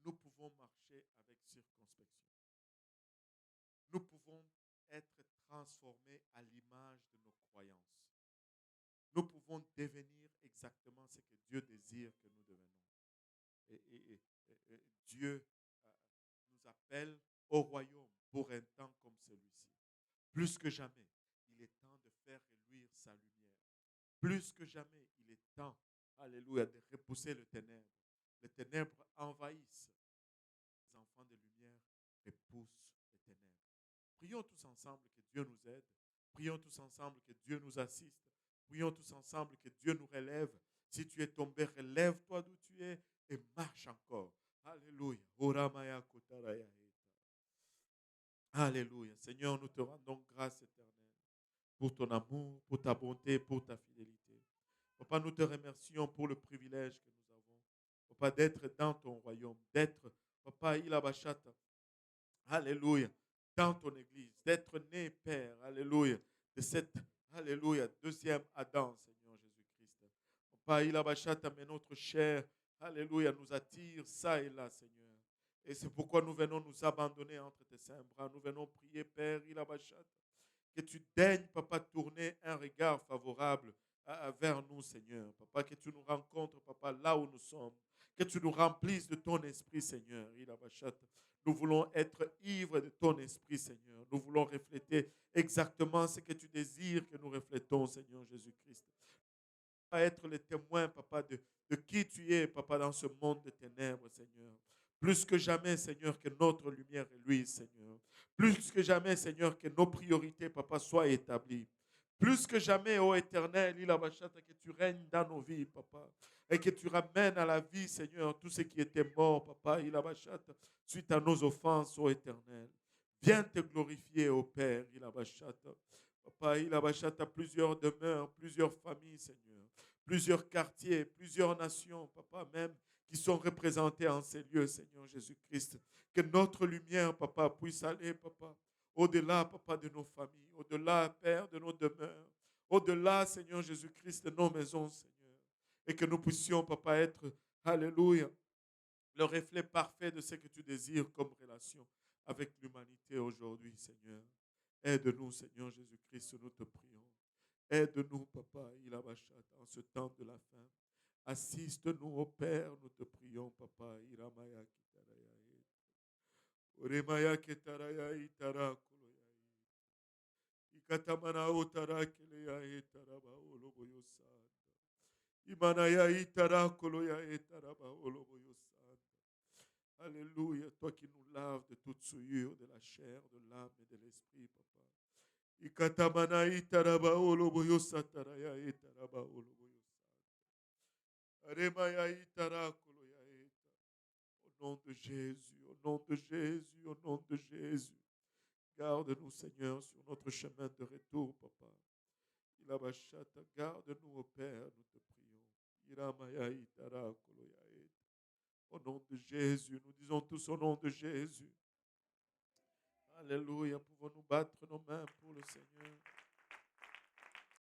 A: Nous pouvons marcher avec circonspection. Nous pouvons être transformés à l'image de nos croyances. Nous pouvons devenir exactement ce que Dieu désire que nous devenions. Et Dieu nous appelle au royaume pour un temps comme celui-ci. Plus que jamais, il est temps de faire reluire sa lumière. Plus que jamais, il est temps, alléluia, de repousser le ténèbre. Les ténèbres envahissent. Les enfants de lumière repoussent les ténèbres. Prions tous ensemble que Dieu nous aide. Prions tous ensemble que Dieu nous assiste. Prions tous ensemble que Dieu nous relève. Si tu es tombé, relève-toi d'où tu es et marche encore. Alléluia. Alléluia. Seigneur, nous te rendons grâce éternelle pour ton amour, pour ta bonté, pour ta fidélité. Papa, nous te remercions pour le privilège que nous avons. Papa, d'être dans ton royaume, d'être, Papa, Ilabashata. Alléluia. Dans ton église, d'être né, Père, alléluia, de cette, alléluia, deuxième Adam, Seigneur Jésus-Christ. Papa, Ilabashata, mais notre chair, alléluia, nous attire ça et là, Seigneur. Et c'est pourquoi nous venons nous abandonner entre tes saints bras. Nous venons prier, Père, Ilabashata. Que tu daignes, papa, tourner un regard favorable vers nous, Seigneur. Papa, que tu nous rencontres, papa, là où nous sommes. Que tu nous remplisses de ton esprit, Seigneur. Nous voulons être ivres de ton esprit, Seigneur. Nous voulons refléter exactement ce que tu désires que nous reflétons, Seigneur Jésus-Christ. Pas être les témoins, papa, de qui tu es, papa, dans ce monde de ténèbres, Seigneur. Plus que jamais, Seigneur, que notre lumière luise, Seigneur. Plus que jamais, Seigneur, que nos priorités, papa, soient établies. Plus que jamais, ô Éternel, que tu règnes dans nos vies, papa. Et que tu ramènes à la vie, Seigneur, tout ce qui était mort, papa, suite à nos offenses, ô Éternel. Viens te glorifier, ô Père, Papa, plusieurs demeures, plusieurs familles, Seigneur. Plusieurs quartiers, plusieurs nations, papa, même qui sont représentés en ces lieux, Seigneur Jésus-Christ. Que notre lumière, papa, puisse aller, papa, au-delà, papa, de nos familles, au-delà, Père, de nos demeures, au-delà, Seigneur Jésus-Christ, de nos maisons, Seigneur. Et que nous puissions, papa, être, alléluia, le reflet parfait de ce que tu désires comme relation avec l'humanité aujourd'hui, Seigneur. Aide-nous, Seigneur Jésus-Christ, nous te prions. Aide-nous, papa, en ce temps de la fin. Assiste-nous, ô Père, nous te prions, papa. Iramaya kitaraya. Oremaya ketaraya itara koloya. Ikatamana otara keleya etaraba oloboyosanda. Imanaya itara koloya etaraba oloboyosanda. Alléluia, toi qui nous laves de toute souillure de la chair, de l'âme et de l'esprit, papa. Ikatamana itaraba oloboyosataraya etaraba oloboyosanda. Aremaya itara koloya. Au nom de Jésus, au nom de Jésus, au nom de Jésus. Garde-nous, Seigneur, sur notre chemin de retour, papa. Garde-nous, au Père, nous te prions. Au nom de Jésus, nous disons tous au nom de Jésus. Alléluia, pouvons-nous battre nos mains pour le Seigneur.